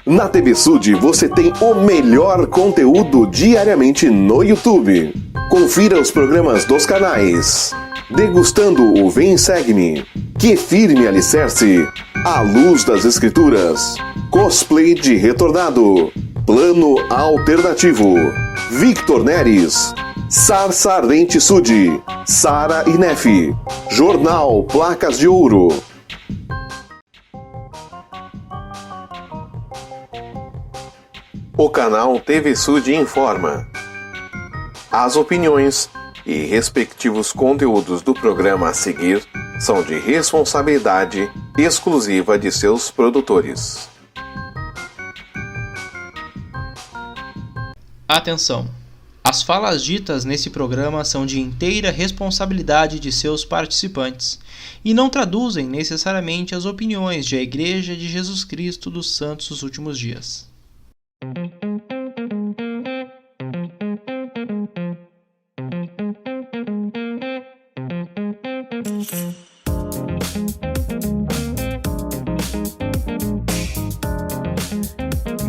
Na TV Sud você tem o melhor conteúdo diariamente no YouTube. Confira os programas dos canais Degustando o Vem Segue-me, Que Firme Alicerce, A Luz das Escrituras, Cosplay de Retornado, Plano Alternativo, Victor Neres, Sarsa Ardente Sud, Sara Inef, Jornal Placas de Ouro. O canal TV Sud informa. As opiniões e respectivos conteúdos do programa a seguir são de responsabilidade exclusiva de seus produtores. Atenção! As falas ditas nesse programa são de inteira responsabilidade de seus participantes e não traduzem necessariamente as opiniões da Igreja de Jesus Cristo dos Santos dos Últimos Dias.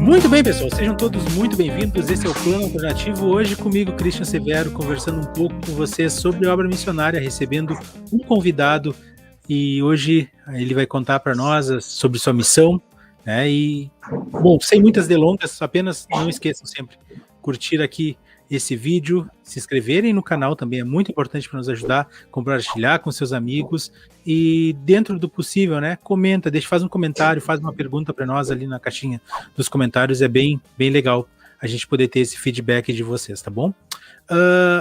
Muito bem, pessoal, sejam todos muito bem-vindos. Esse é o Plano Alternativo. Hoje comigo, Christian Severo, conversando um pouco com vocês sobre obra missionária, recebendo um convidado, e hoje ele vai contar para nós sobre sua missão, né? E, bom, sem muitas delongas, apenas não esqueçam sempre curtir aqui esse vídeo, se inscreverem no canal também é muito importante para nos ajudar, compartilhar com seus amigos e, dentro do possível, né, comenta, faz um comentário, faz uma pergunta para nós ali na caixinha dos comentários, é bem legal a gente poder ter esse feedback de vocês, tá bom?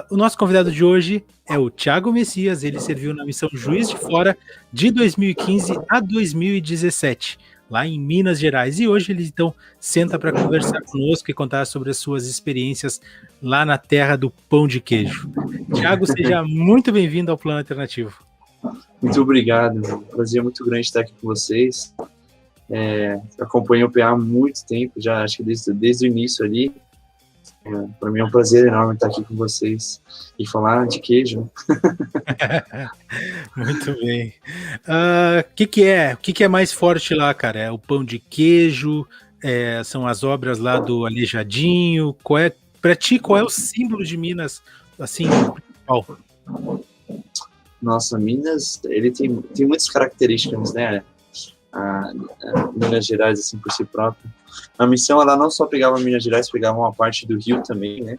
O nosso convidado de hoje é o Thiago Messias, ele serviu na missão Juiz de Fora de 2015 a 2017, lá em Minas Gerais, e hoje ele então senta para conversar conosco e contar sobre as suas experiências lá na terra do pão de queijo. Thiago, seja muito bem-vindo ao Plano Alternativo. Muito obrigado, é um prazer muito grande estar aqui com vocês. Acompanho o PA há muito tempo, já acho que desde o início ali. Para mim é um prazer enorme estar aqui com vocês e falar de queijo. Muito bem. O que é mais forte lá, cara? É o pão de queijo? São as obras lá do Aleijadinho? Para ti, qual é o símbolo de Minas, assim, principal? Nossa, Minas, ele tem muitas características, né? A Minas Gerais, assim, por si próprio. A missão, ela não só pegava Minas Gerais, pegava uma parte do Rio também, né?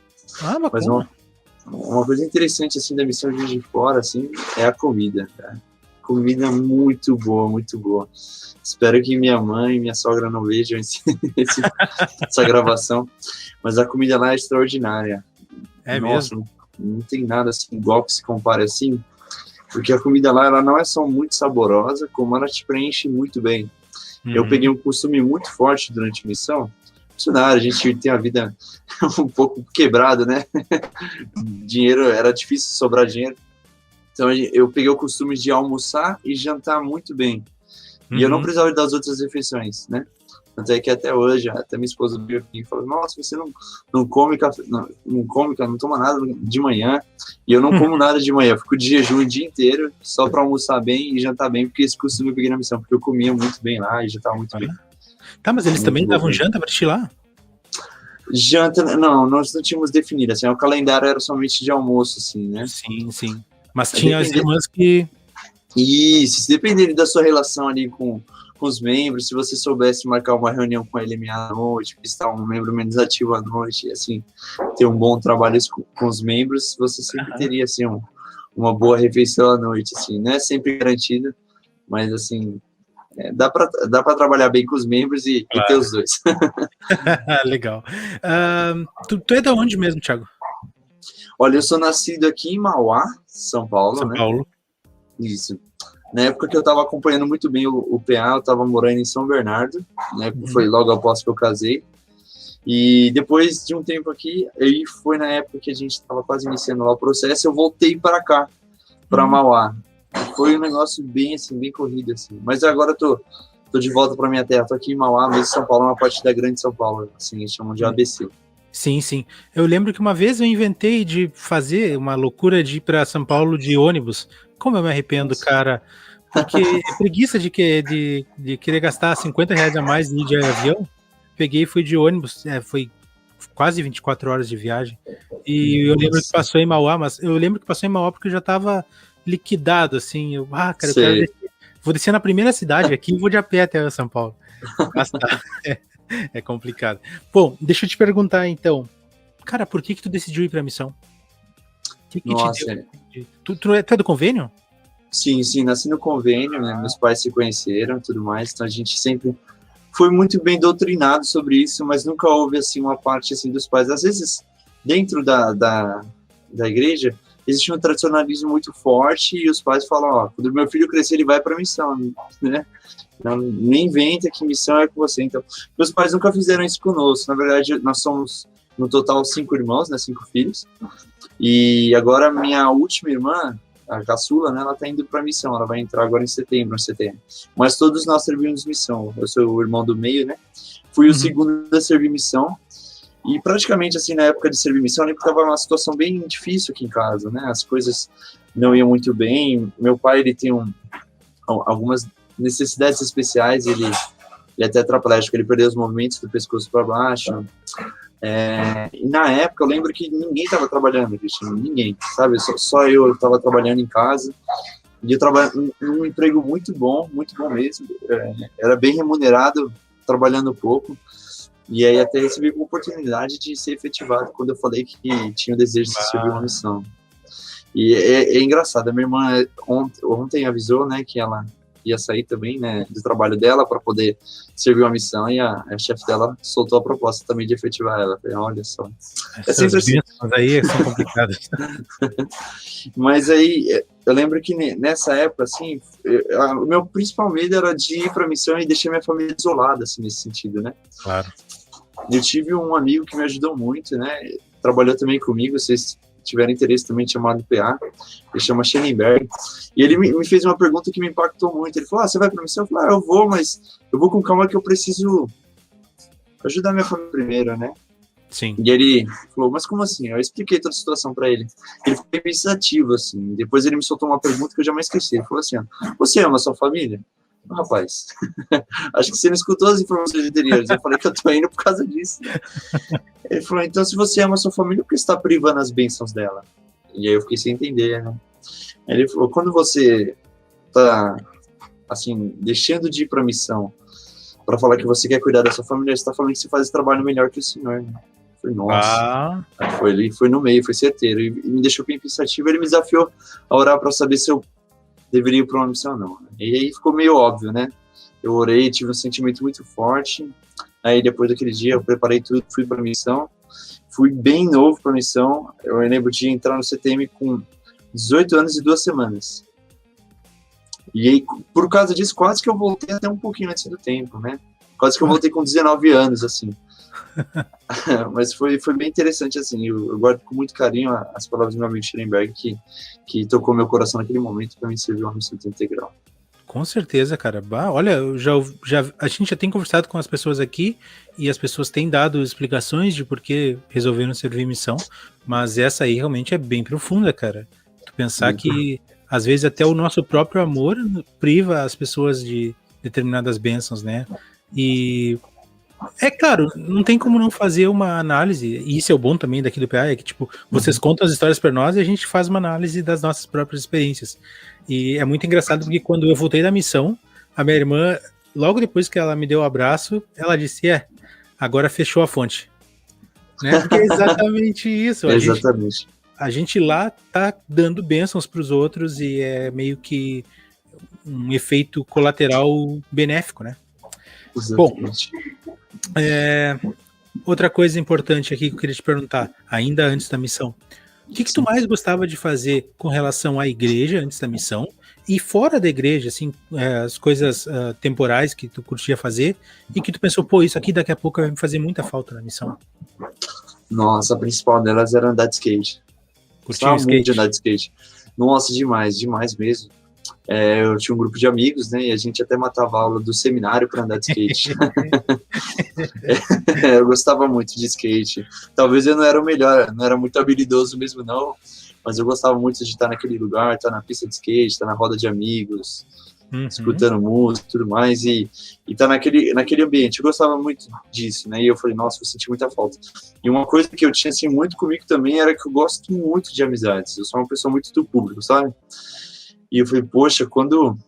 Mas uma coisa interessante, assim, da missão Juiz de Fora, assim, é a comida, cara. Comida muito boa, muito boa. Espero que minha mãe e minha sogra não vejam essa gravação, mas a comida lá é extraordinária. Nossa, mesmo? Não tem nada assim, igual que se compare assim, porque a comida lá, ela não é só muito saborosa, como ela te preenche muito bem. Eu peguei um costume muito forte durante a missão. Missionário, a gente tem a vida um pouco quebrada, né? Dinheiro, era difícil sobrar dinheiro. Então eu peguei o costume de almoçar e jantar muito bem. E eu não precisava das outras refeições, né? Tanto é que até hoje, até minha esposa veio aqui e falou: nossa, você não come café, não toma nada de manhã. E eu não como nada de manhã, eu fico de jejum o dia inteiro só para almoçar bem e jantar bem, porque esse costume eu peguei na missão, porque eu comia muito bem lá e jantava muito bem. Tá, mas eles muito também davam janta para ti lá? Janta, não, nós não tínhamos definido, assim, o calendário era somente de almoço, assim, né? Sim. Mas tinha as irmãs que... Isso, dependendo da sua relação ali com os membros, se você soubesse marcar uma reunião com a LMA à noite, estar um membro menos ativo à noite, assim, ter um bom trabalho com os membros, você sempre teria, assim, uma boa refeição à noite, assim, não é sempre garantido, mas, assim, dá para trabalhar bem com os membros e ter os dois. Legal. Tu é de onde mesmo, Thiago? Olha, eu sou nascido aqui em Mauá, São Paulo, São Paulo. Isso. Na época que eu estava acompanhando muito bem o PA, eu estava morando em São Bernardo, né? Foi logo após que eu casei. E depois de um tempo aqui, aí foi na época que a gente estava quase iniciando lá o processo, eu voltei para cá, para Mauá. Foi um negócio bem, assim, bem corrido, assim. Mas agora eu tô de volta para minha terra, tô aqui em Mauá, mesmo São Paulo, uma parte da grande São Paulo, assim, eles chamam de ABC. Sim. Eu lembro que uma vez eu inventei de fazer uma loucura de ir para São Paulo de ônibus. Como eu me arrependo, cara. Porque é preguiça de querer gastar R$50 a mais de avião. peguei e fui de ônibus, foi quase 24 horas de viagem, e eu lembro que passou em Mauá, mas eu lembro que passou em Mauá porque eu já tava liquidado, assim, cara, eu quero descer, vou descer na primeira cidade aqui e vou de a pé até São Paulo. Mas tá, é complicado. Bom, deixa eu te perguntar então, cara, por que tu decidiu ir pra missão? O que te deu? Tu é do convênio? Sim, nasci no convênio, né? Meus pais se conheceram e tudo mais, então a gente sempre foi muito bem doutrinado sobre isso, mas nunca houve, assim, uma parte, assim, dos pais. Às vezes, dentro da igreja, existe um tradicionalismo muito forte e os pais falam, quando meu filho crescer, ele vai para a missão, né? Não, nem inventa que missão é com você. Então, meus pais nunca fizeram isso conosco. Na verdade, nós somos, no total, 5 irmãos, né? 5 filhos. E agora, minha última irmã, a caçula, né, ela tá indo para missão, ela vai entrar agora em setembro. Mas todos nós servimos missão. Eu sou o irmão do meio, né? Fui o segundo a servir missão. E praticamente, assim, na época de servir missão, eu lembro que estava uma situação bem difícil aqui em casa, né? As coisas não iam muito bem. Meu pai, ele tem algumas necessidades especiais, ele é tetraplégico, ele perdeu os movimentos do pescoço para baixo. E na época eu lembro que ninguém estava trabalhando, Cristiano, ninguém, sabe? Só eu estava trabalhando em casa, e eu trabalhava num emprego muito bom mesmo, era bem remunerado, trabalhando pouco, e aí até recebi a oportunidade de ser efetivado quando eu falei que tinha o desejo de servir uma missão. E é engraçado, a minha irmã ontem avisou, né, que ela ia sair também, né, do trabalho dela para poder servir uma missão, e a chefe dela soltou a proposta também de efetivar ela. Falei, olha só. Sempre assim. Aí são complicadas. Mas aí, eu lembro que nessa época, assim, o meu principal medo era de ir para a missão e deixar minha família isolada, assim, nesse sentido, né? Claro. Eu tive um amigo que me ajudou muito, né? Trabalhou também comigo, vocês tiverem interesse também, chamado PA, ele chama Schellenberg, e ele me fez uma pergunta que me impactou muito. Ele falou, você vai pra missão? Eu falei, eu vou, mas eu vou com calma que eu preciso ajudar minha família primeiro, né? Sim. E ele falou, mas como assim? Eu expliquei toda a situação pra ele. Ele ficou pensativo, assim, depois ele me soltou uma pergunta que eu jamais esqueci. Ele falou assim, você ama a sua família? Rapaz, acho que você não escutou as informações anteriores. Eu falei que eu tô indo por causa disso. Ele falou, então se você ama a sua família, por que você está privando as bênçãos dela? E aí eu fiquei sem entender, né? Ele falou, quando você tá, assim, deixando de ir pra missão para falar que você quer cuidar da sua família, você tá falando que você faz esse trabalho melhor que o senhor, né? Eu falei, nossa. Ele foi no meio, foi certeiro. E me deixou bem pensativo. Ele me desafiou a orar para saber se eu deveria ir para uma missão ou não. E aí ficou meio óbvio, né? Eu orei, tive um sentimento muito forte. Aí depois daquele dia eu preparei tudo, fui para a missão. Fui bem novo para a missão. Eu lembro de entrar no CTM com 18 anos e 2 semanas. E aí, por causa disso, quase que eu voltei até um pouquinho antes do tempo, né? Quase que eu voltei com 19 anos, assim. Mas foi bem interessante, assim. Eu guardo com muito carinho as palavras do meu amigo Schellenberg, que tocou meu coração naquele momento para mim servir uma missão integral. Com certeza, cara. Olha, a gente já tem conversado com as pessoas aqui e as pessoas têm dado explicações de por que resolveram servir missão, mas essa aí realmente é bem profunda, cara. Tu pensar que às vezes até o nosso próprio amor priva as pessoas de determinadas bênçãos, né? E é claro, não tem como não fazer uma análise, e isso é o bom também daqui do PA, é que tipo, vocês contam as histórias para nós e a gente faz uma análise das nossas próprias experiências. E é muito engraçado porque quando eu voltei da missão, a minha irmã, logo depois que ela me deu o abraço, ela disse, agora fechou a fonte. Né? Porque é exatamente isso. Exatamente. A gente lá tá dando bênçãos para os outros e é meio que um efeito colateral benéfico, né? Exatamente. Bom, outra coisa importante aqui que eu queria te perguntar, ainda antes da missão. O que tu mais gostava de fazer com relação à igreja antes da missão e fora da igreja, assim, as coisas temporais que tu curtia fazer e que tu pensou, isso aqui daqui a pouco vai me fazer muita falta na missão? Nossa, a principal delas era andar de skate. Curtia skate? Muito de andar de skate. Nossa, demais mesmo. Eu tinha um grupo de amigos, né, e a gente até matava a aula do seminário para andar de skate. Eu gostava muito de skate. Talvez eu não era o melhor, não era muito habilidoso mesmo não, mas eu gostava muito de estar naquele lugar, estar na pista de skate, estar na roda de amigos. escutando música e tudo mais, e tá naquele ambiente. Eu gostava muito disso, né? E eu falei, nossa, eu senti muita falta. E uma coisa que eu tinha, assim, muito comigo também era que eu gosto muito de amizades. Eu sou uma pessoa muito do público, sabe? E eu falei, poxa, quando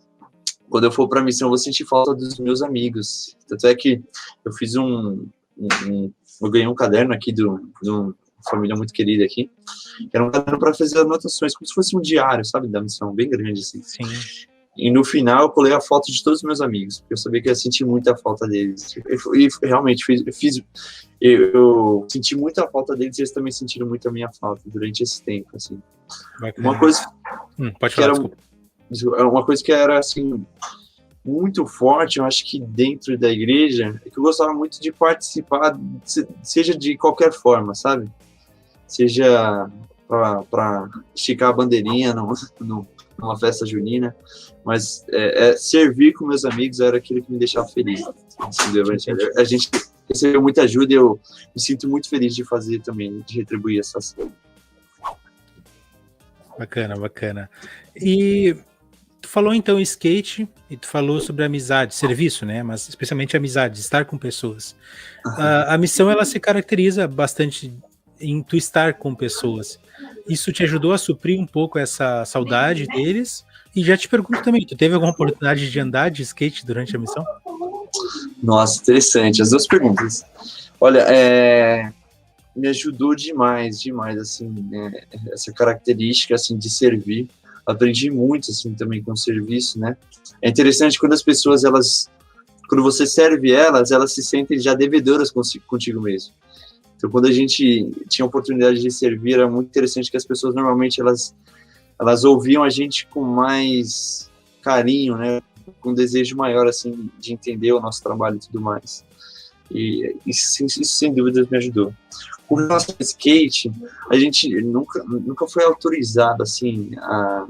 eu for pra missão, eu vou sentir falta dos meus amigos. Tanto é que eu fiz eu ganhei um caderno aqui de uma família muito querida aqui, que era um caderno para fazer anotações, como se fosse um diário, sabe, da missão, bem grande, assim. Sim. E no final eu colei a foto de todos os meus amigos, porque eu sabia que eu ia sentir muita falta deles. E realmente, eu senti muita falta deles e eles também sentiram muito a minha falta durante esse tempo, assim. Bacana. Uma coisa Pode que falar, era desculpa. uma coisa que era, assim, muito forte, eu acho que dentro da igreja, é que eu gostava muito de participar, seja de qualquer forma, sabe? Seja para esticar a bandeirinha numa festa junina, mas servir com meus amigos era aquilo que me deixava feliz. Entendeu? A gente recebeu muita ajuda e eu me sinto muito feliz de fazer também, de retribuir essa ação. Bacana, bacana. E tu falou então skate e tu falou sobre amizade, serviço, né? Mas especialmente amizade, estar com pessoas. A missão ela se caracteriza bastante em tu estar com pessoas. Isso te ajudou a suprir um pouco essa saudade deles? E já te pergunto também, tu teve alguma oportunidade de andar de skate durante a missão? Nossa, interessante, as duas perguntas. Olha, me ajudou demais, assim, essa característica, assim, de servir. Aprendi muito, assim, também com o serviço, né? É interessante quando as pessoas, quando você serve elas se sentem já devedoras contigo mesmo. Então, quando a gente tinha a oportunidade de servir, era muito interessante que as pessoas, normalmente, elas ouviam a gente com mais carinho, né? Com um desejo maior, assim, de entender o nosso trabalho e tudo mais. E isso sem dúvidas, me ajudou. Com relação ao skate, a gente nunca foi autorizado, assim, a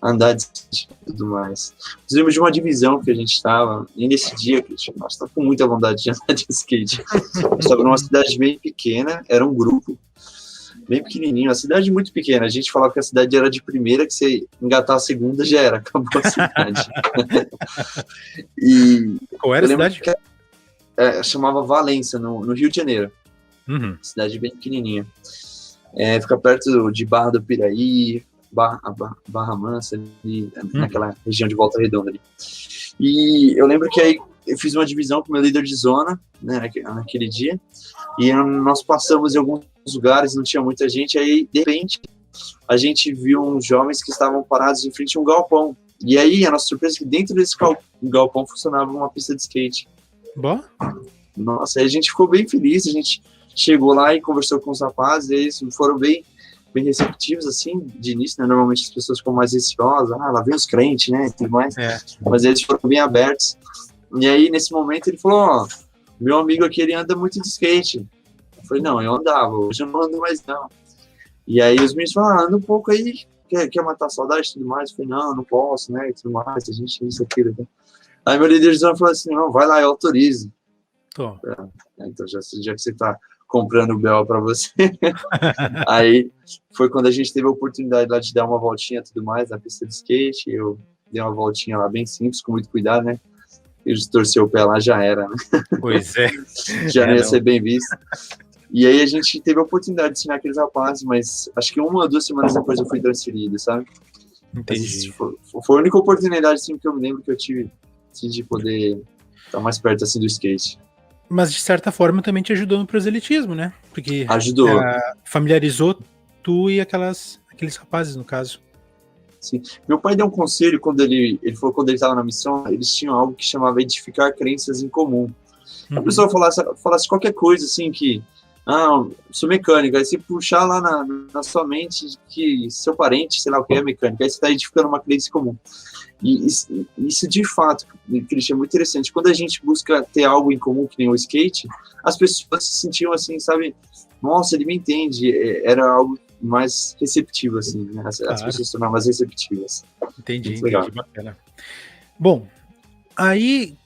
andar de skate e tudo mais. Nós lembro de uma divisão que a gente estava, e nesse dia, nós estávamos com muita vontade de andar de skate. Nós estávamos numa cidade bem pequena, era um grupo bem pequenininho, uma cidade muito pequena. A gente falava que a cidade era de primeira, que você engatar a segunda já era, acabou a cidade. E qual era a cidade? Chamava Valência, no Rio de Janeiro. Uhum. Cidade bem pequenininha. Fica perto de Barra do Piraí, Barra Mansa, ali, naquela região de Volta Redonda ali. E eu lembro que aí eu fiz uma divisão com o meu líder de zona, né, naquele dia, e nós passamos em alguns lugares, não tinha muita gente, aí de repente a gente viu uns jovens que estavam parados em frente a um galpão. E aí a nossa surpresa é que dentro desse galpão funcionava uma pista de skate. Bom? Nossa, aí a gente ficou bem feliz, a gente chegou lá e conversou com os rapazes, e eles foram bem receptivos, assim, de início, né? Normalmente as pessoas ficam mais receosas, lá vem os crentes, né, e tudo mais, mas eles foram bem abertos. E aí, nesse momento, ele falou, meu amigo aqui, ele anda muito de skate. Eu falei, não, eu andava, hoje eu não ando mais, não. E aí os meninos falaram, anda um pouco aí, quer matar a saudade e tudo mais? Eu falei, não posso, né, e tudo mais, a gente isso, aquilo, né? Aí meu líder de zona falou assim, não, vai lá, eu autorizo. Então, já que você tá comprando o BO para você. Aí foi quando a gente teve a oportunidade lá de dar uma voltinha e tudo mais na pista de skate. Eu dei uma voltinha lá bem simples, com muito cuidado, né? E torceu o pé lá, já era, né? Pois é. Já não ia ser bem visto. E aí a gente teve a oportunidade de ensinar aqueles rapazes, mas acho que 1 ou 2 semanas depois eu fui transferido, sabe? Entendi. Foi a única oportunidade assim, que eu me lembro que eu tive assim, de poder estar mais perto assim, do skate. Mas, de certa forma, também te ajudou no proselitismo, né? Porque ajudou. Familiarizou tu e aqueles rapazes, no caso. Sim. Meu pai deu um conselho quando ele falou, quando ele estava na missão, eles tinham algo que chamava edificar crenças em comum. A pessoa falasse qualquer coisa, assim, que sou mecânico, aí você puxar lá na sua mente que seu parente, sei lá o que é mecânico, aí você está edificando uma crença em comum. E isso de fato, Christian, é muito interessante. Quando a gente busca ter algo em comum, que nem o skate, as pessoas se sentiam assim, sabe? Nossa, ele me entende. Era algo mais receptivo, assim, né? As pessoas se tornaram mais receptivas. Entendi, bacana. Bom, aí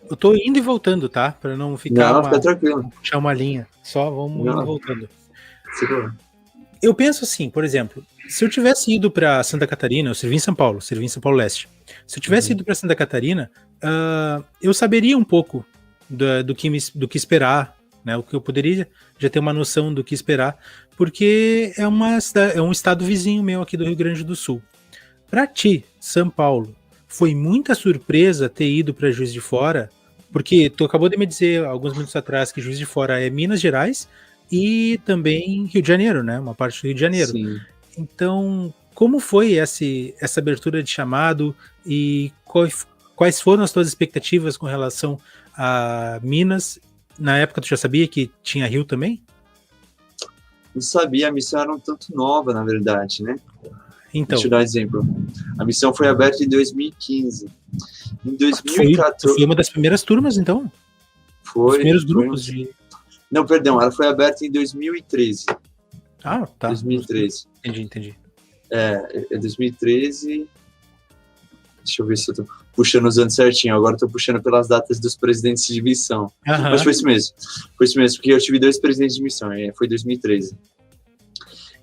eu tô indo e voltando, tá? Para não ficar fica tranquilo. Puxar uma linha. Só vamos indo e voltando. Segura. Eu penso assim, por exemplo, se eu tivesse ido para Santa Catarina, eu servi em São Paulo Leste. Se eu tivesse ido para Santa Catarina, eu saberia um pouco do que esperar, né? O que eu poderia já ter uma noção do que esperar, porque é um estado vizinho meu aqui do Rio Grande do Sul. Para ti, São Paulo, foi muita surpresa ter ido para Juiz de Fora, porque tu acabou de me dizer alguns minutos atrás que Juiz de Fora é Minas Gerais e também Rio de Janeiro, né? Uma parte do Rio de Janeiro. Sim. Então, como foi essa abertura de chamado e quais foram as tuas expectativas com relação a Minas? Na época tu já sabia que tinha Rio também? Não sabia, a missão era um tanto nova, na verdade, né? Então, Deixa eu dar um exemplo. A missão foi aberta em 2015. Em 2014... foi uma das primeiras turmas, então? Os primeiros grupos de... Não, perdão, ela foi aberta em 2013. Ah, tá. 2013. Entendi. É 2013... Deixa eu ver se eu tô puxando os anos certinho. Agora eu tô puxando pelas datas dos presidentes de missão. Mas foi isso mesmo. Foi isso mesmo, porque eu tive 2 presidentes de missão. Foi 2013.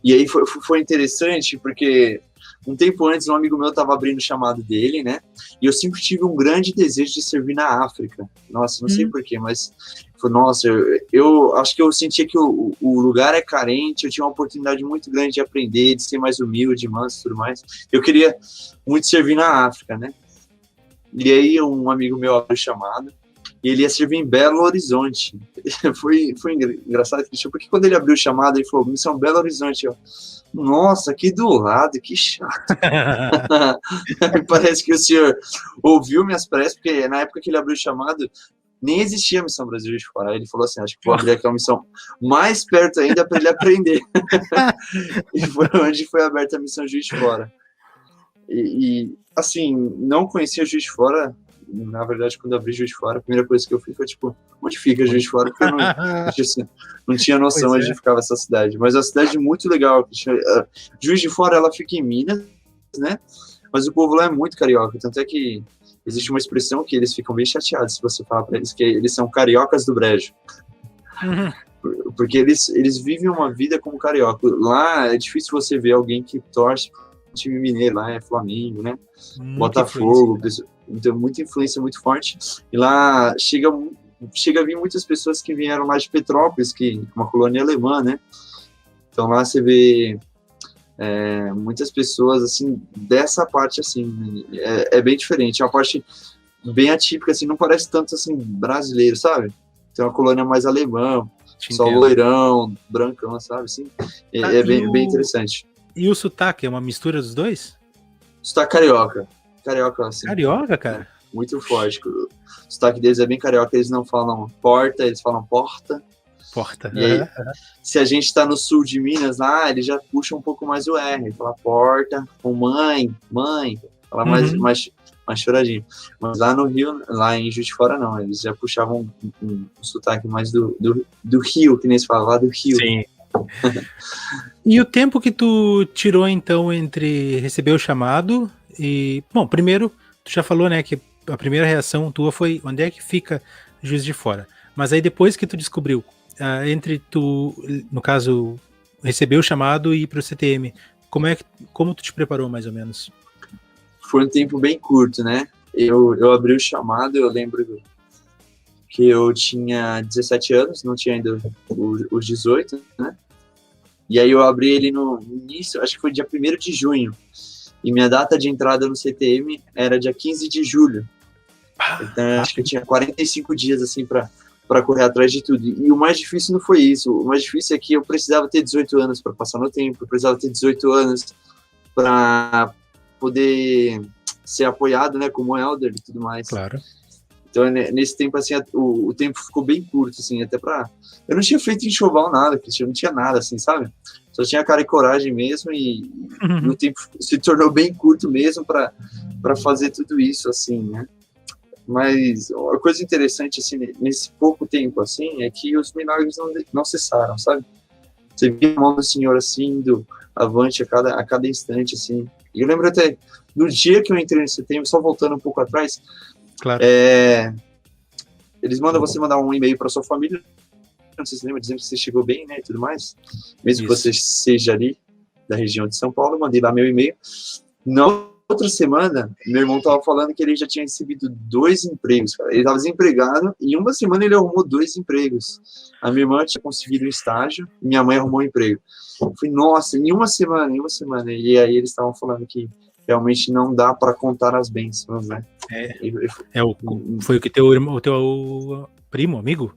E aí foi interessante, porque um tempo antes um amigo meu estava abrindo o chamado dele, né? E eu sempre tive um grande desejo de servir na África. Nossa, não sei porquê, mas... Nossa, eu acho que eu sentia que o lugar é carente, eu tinha uma oportunidade muito grande de aprender, de ser mais humilde, manso e tudo mais. Eu queria muito servir na África, né? E aí um amigo meu abriu o chamado, e ele ia servir em Belo Horizonte. Foi engraçado, porque quando ele abriu o chamado, ele falou, missão Belo Horizonte. Nossa, aqui do lado, que chato. Parece que o senhor ouviu minhas preces, porque na época que ele abriu o chamado, nem existia a missão Brasil de Fora. Aí ele falou assim, acho que vou abrir aqui uma missão mais perto ainda para ele aprender. E foi onde foi aberta a missão Juiz de Fora. E assim, não conhecia Juiz de Fora. Na verdade, quando eu abri Juiz de Fora, a primeira coisa que eu fiz foi tipo, onde fica Juiz de Fora? Porque eu não tinha noção onde ficava essa cidade. Mas é uma cidade muito legal. Juiz de Fora, ela fica em Minas, né? Mas o povo lá é muito carioca. Tanto é que existe uma expressão que eles ficam bem chateados se você falar para eles que eles são cariocas do brejo. Porque eles vivem uma vida como carioca. Lá é difícil você ver alguém que torce pro time mineiro, lá é Flamengo, né? Botafogo, então muita influência muito forte. E lá chega a vir muitas pessoas que vieram lá de Petrópolis, que é uma colônia alemã, né? Então lá você vê muitas pessoas, assim, dessa parte, assim, é bem diferente. É uma parte bem atípica, assim, não parece tanto, assim, brasileiro, sabe? Tem uma colônia mais alemã, só loirão, brancão, sabe? Assim, bem interessante. E o sotaque, é uma mistura dos dois? Sotaque carioca. Carioca, assim. Carioca, cara? Muito forte. O sotaque deles é bem carioca, eles não falam porta, eles falam porta. Porta. E aí, se a gente tá no sul de Minas, lá, ele já puxa um pouco mais o R, fala porta, com mãe, fala mais choradinho. Mas lá no Rio, lá em Juiz de Fora, não, eles já puxavam um sotaque mais do Rio, que nem se fala, lá do Rio. Sim. E o tempo que tu tirou, então, entre receber o chamado e... Bom, primeiro, tu já falou, né, que a primeira reação tua foi onde é que fica Juiz de Fora. Mas aí depois que tu descobriu, entre tu, no caso, receber o chamado e ir pro CTM, como tu te preparou, mais ou menos? Foi um tempo bem curto, né? Eu abri o chamado, eu lembro que eu tinha 17 anos, não tinha ainda os 18, né? E aí eu abri ele no início, acho que foi dia 1º de junho. E minha data de entrada no CTM era dia 15 de julho. Então acho que eu tinha 45 dias, assim, para correr atrás de tudo. E o mais difícil não foi isso. O mais difícil é que eu precisava ter 18 anos para passar no tempo, eu precisava ter 18 anos para poder ser apoiado, né, como elder e tudo mais. Claro. Então, nesse tempo, assim, o tempo ficou bem curto, assim, até pra... Eu não tinha feito enxoval nada, eu não tinha nada, assim, sabe? Só tinha cara e coragem mesmo e o tempo se tornou bem curto mesmo para fazer tudo isso, assim, né? Mas uma coisa interessante, assim, nesse pouco tempo, assim, é que os milagres não cessaram, sabe? Você via a mão do Senhor, assim, indo avante a cada instante, assim. E eu lembro até, no dia que eu entrei no CTM, só voltando um pouco atrás, claro. Eles mandam você mandar um e-mail para sua família, não sei se você lembra, dizendo que você chegou bem, né, e tudo mais. Mesmo Isso. que você seja ali da região de São Paulo, eu mandei lá meu e-mail. Na outra semana, meu irmão tava falando que ele já tinha recebido 2 empregos, cara. Ele tava desempregado e em uma semana ele arrumou 2 empregos. A minha irmã tinha conseguido um estágio e minha mãe arrumou um emprego. Eu falei, nossa, em uma semana. E aí eles estavam falando que realmente não dá para contar as bênçãos, né? Foi o que o teu primo, amigo,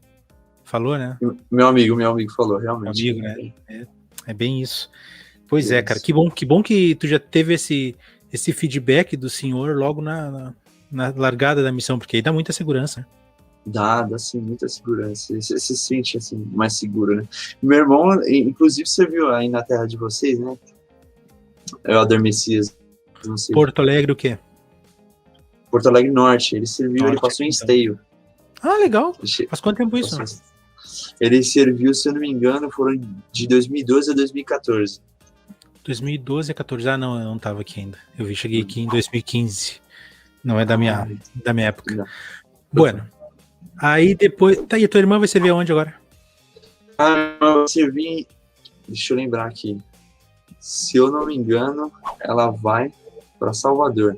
falou, né? Meu amigo falou, realmente. Amigo, né? É bem isso. Pois é, cara, que bom que tu já teve esse feedback do senhor logo na largada da missão, porque aí dá muita segurança, né? Dá sim, muita segurança. Você se sente, assim, mais seguro, né? Meu irmão, inclusive, você viu aí na terra de vocês, né? É o Alder Messias, não sei. Porto Alegre o quê? Porto Alegre Norte. Ele serviu, ele passou em Esteio. Ah, legal. Faz quanto tempo isso? Ele serviu, se eu não me engano, foram de 2012 a 2014. 2012 a 14. Ah, não, eu não tava aqui ainda. Cheguei aqui em 2015. Não é da minha época. Não. Bueno. Aí depois. Tá, e a tua irmã vai servir aonde agora? Eu servi. Deixa eu lembrar aqui. Se eu não me engano, ela vai para Salvador.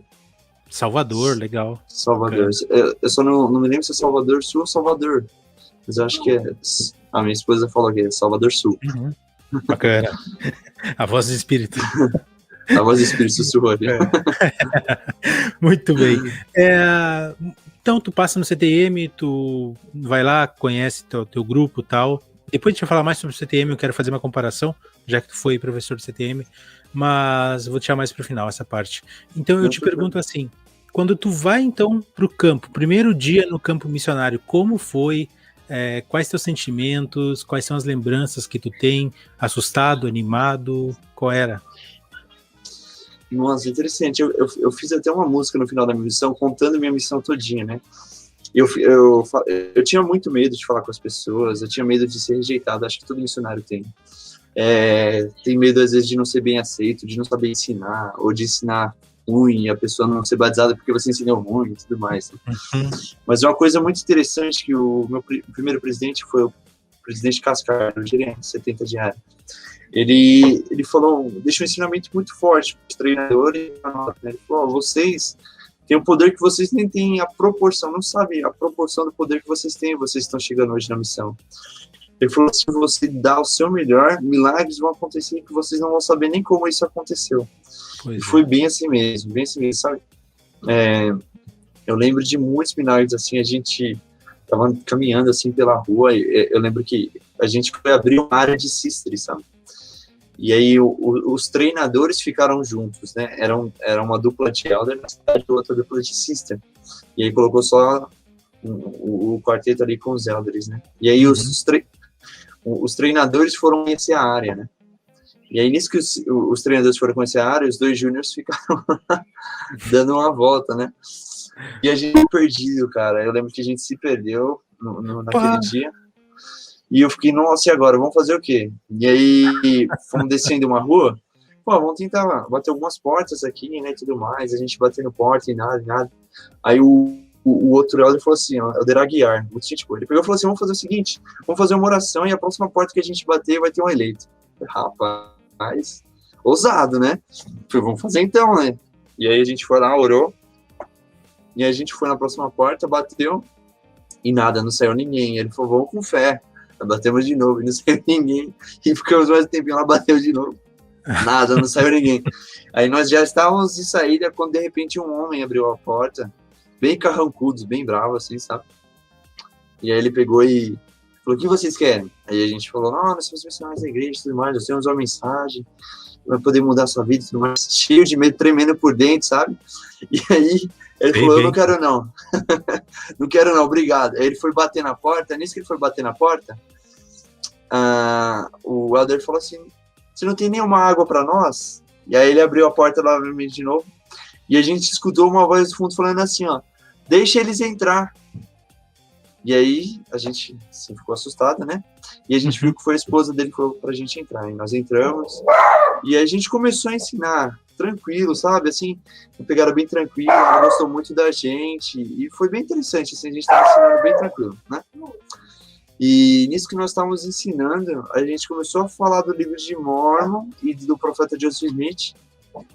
Salvador, legal. Salvador. Eu só não me lembro se é Salvador Sul ou Salvador. Mas eu acho que é. A minha esposa falou que é Salvador Sul. Uhum. Bacana. A voz do espírito. A voz do espírito sussurrou ali. Muito bem. Então, tu passa no CTM, tu vai lá, conhece teu grupo e tal. Depois de eu falar mais sobre o CTM, eu quero fazer uma comparação, já que tu foi professor do CTM, mas eu vou deixar mais pro final essa parte. Então, eu te pergunto assim, quando tu vai, então, pro campo, primeiro dia no campo missionário, como foi? Quais teus sentimentos? Quais são as lembranças que tu tem? Assustado, animado? Qual era? Nossa, interessante. Eu fiz até uma música no final da minha missão, contando minha missão todinha, né? Eu tinha muito medo de falar com as pessoas, eu tinha medo de ser rejeitado, acho que todo missionário tem. Tem medo, às vezes, de não ser bem aceito, de não saber ensinar, ou de ensinar ruim, e a pessoa não ser batizada porque você ensinou ruim e tudo mais. Né? Mas uma coisa muito interessante que o meu primeiro presidente foi o presidente Cascar, no gerente, 70 diário. Ele falou, deixou um ensinamento muito forte para os treinadores, né? Ele falou, vocês têm um poder que vocês nem têm a proporção, não sabem a proporção do poder que vocês têm, vocês estão chegando hoje na missão. Ele falou, se você dá o seu melhor, milagres vão acontecer que vocês não vão saber nem como isso aconteceu. E foi bem assim mesmo, sabe? Eu lembro de muitos milagres, assim, a gente tava caminhando, assim, pela rua, eu lembro que a gente foi abrir uma área de sisters, sabe? E aí os treinadores ficaram juntos, né? Era uma dupla de elder na cidade e outra dupla de sister. E aí colocou só o quarteto ali com os elders, né? E aí os treinadores foram conhecer a área, né? E aí nisso que os treinadores foram conhecer a área, os 2 júniors ficaram dando uma volta, né? E a gente perdido, cara. Eu lembro que a gente se perdeu naquele dia. E eu fiquei, nossa, e agora? Vamos fazer o quê? E aí, fomos descendo uma rua. Vamos tentar bater algumas portas aqui, né, e tudo mais. A gente batendo porta e nada. Aí o outro elder falou assim, ó, Elder Aguiar, muito gente boa. Ele pegou e falou assim, vamos fazer o seguinte, vamos fazer uma oração e a próxima porta que a gente bater vai ter um eleito. Rapaz, ousado, né? Falei, vamos fazer então, né? E aí a gente foi lá, orou. E a gente foi na próxima porta, bateu. E nada, não saiu ninguém. Ele falou, vamos com fé. Batemos de novo, e não saiu ninguém. E ficamos mais um tempinho lá, bateu de novo. Nada, não saiu ninguém. Aí nós já estávamos de saída, quando de repente um homem abriu a porta, bem carrancudo, bem bravo, assim, sabe? E aí ele pegou e falou, o que vocês querem? Aí a gente falou, nós somos missionários da igreja e tudo mais, nós temos uma mensagem, vai poder mudar a sua vida e tudo mais, cheio de medo, tremendo por dentro, sabe? E aí ele falou, eu não quero não. Não quero não, obrigado. Aí ele foi bater na porta, nisso que ele foi bater na porta, o elder falou assim, você não tem nenhuma água para nós? E aí ele abriu a porta novamente de novo, e a gente escutou uma voz do fundo falando assim, ó, deixa eles entrar. E aí a gente assim, ficou assustada, né? E a gente viu que foi a esposa dele que falou pra gente entrar. E nós entramos, e aí a gente começou a ensinar tranquilo, sabe? Assim, pegaram bem tranquilo, ela gostou muito da gente, e foi bem interessante, assim, a gente estava ensinando bem tranquilo, né? E nisso que nós estávamos ensinando, a gente começou a falar do livro de Mormon e do profeta Joseph Smith.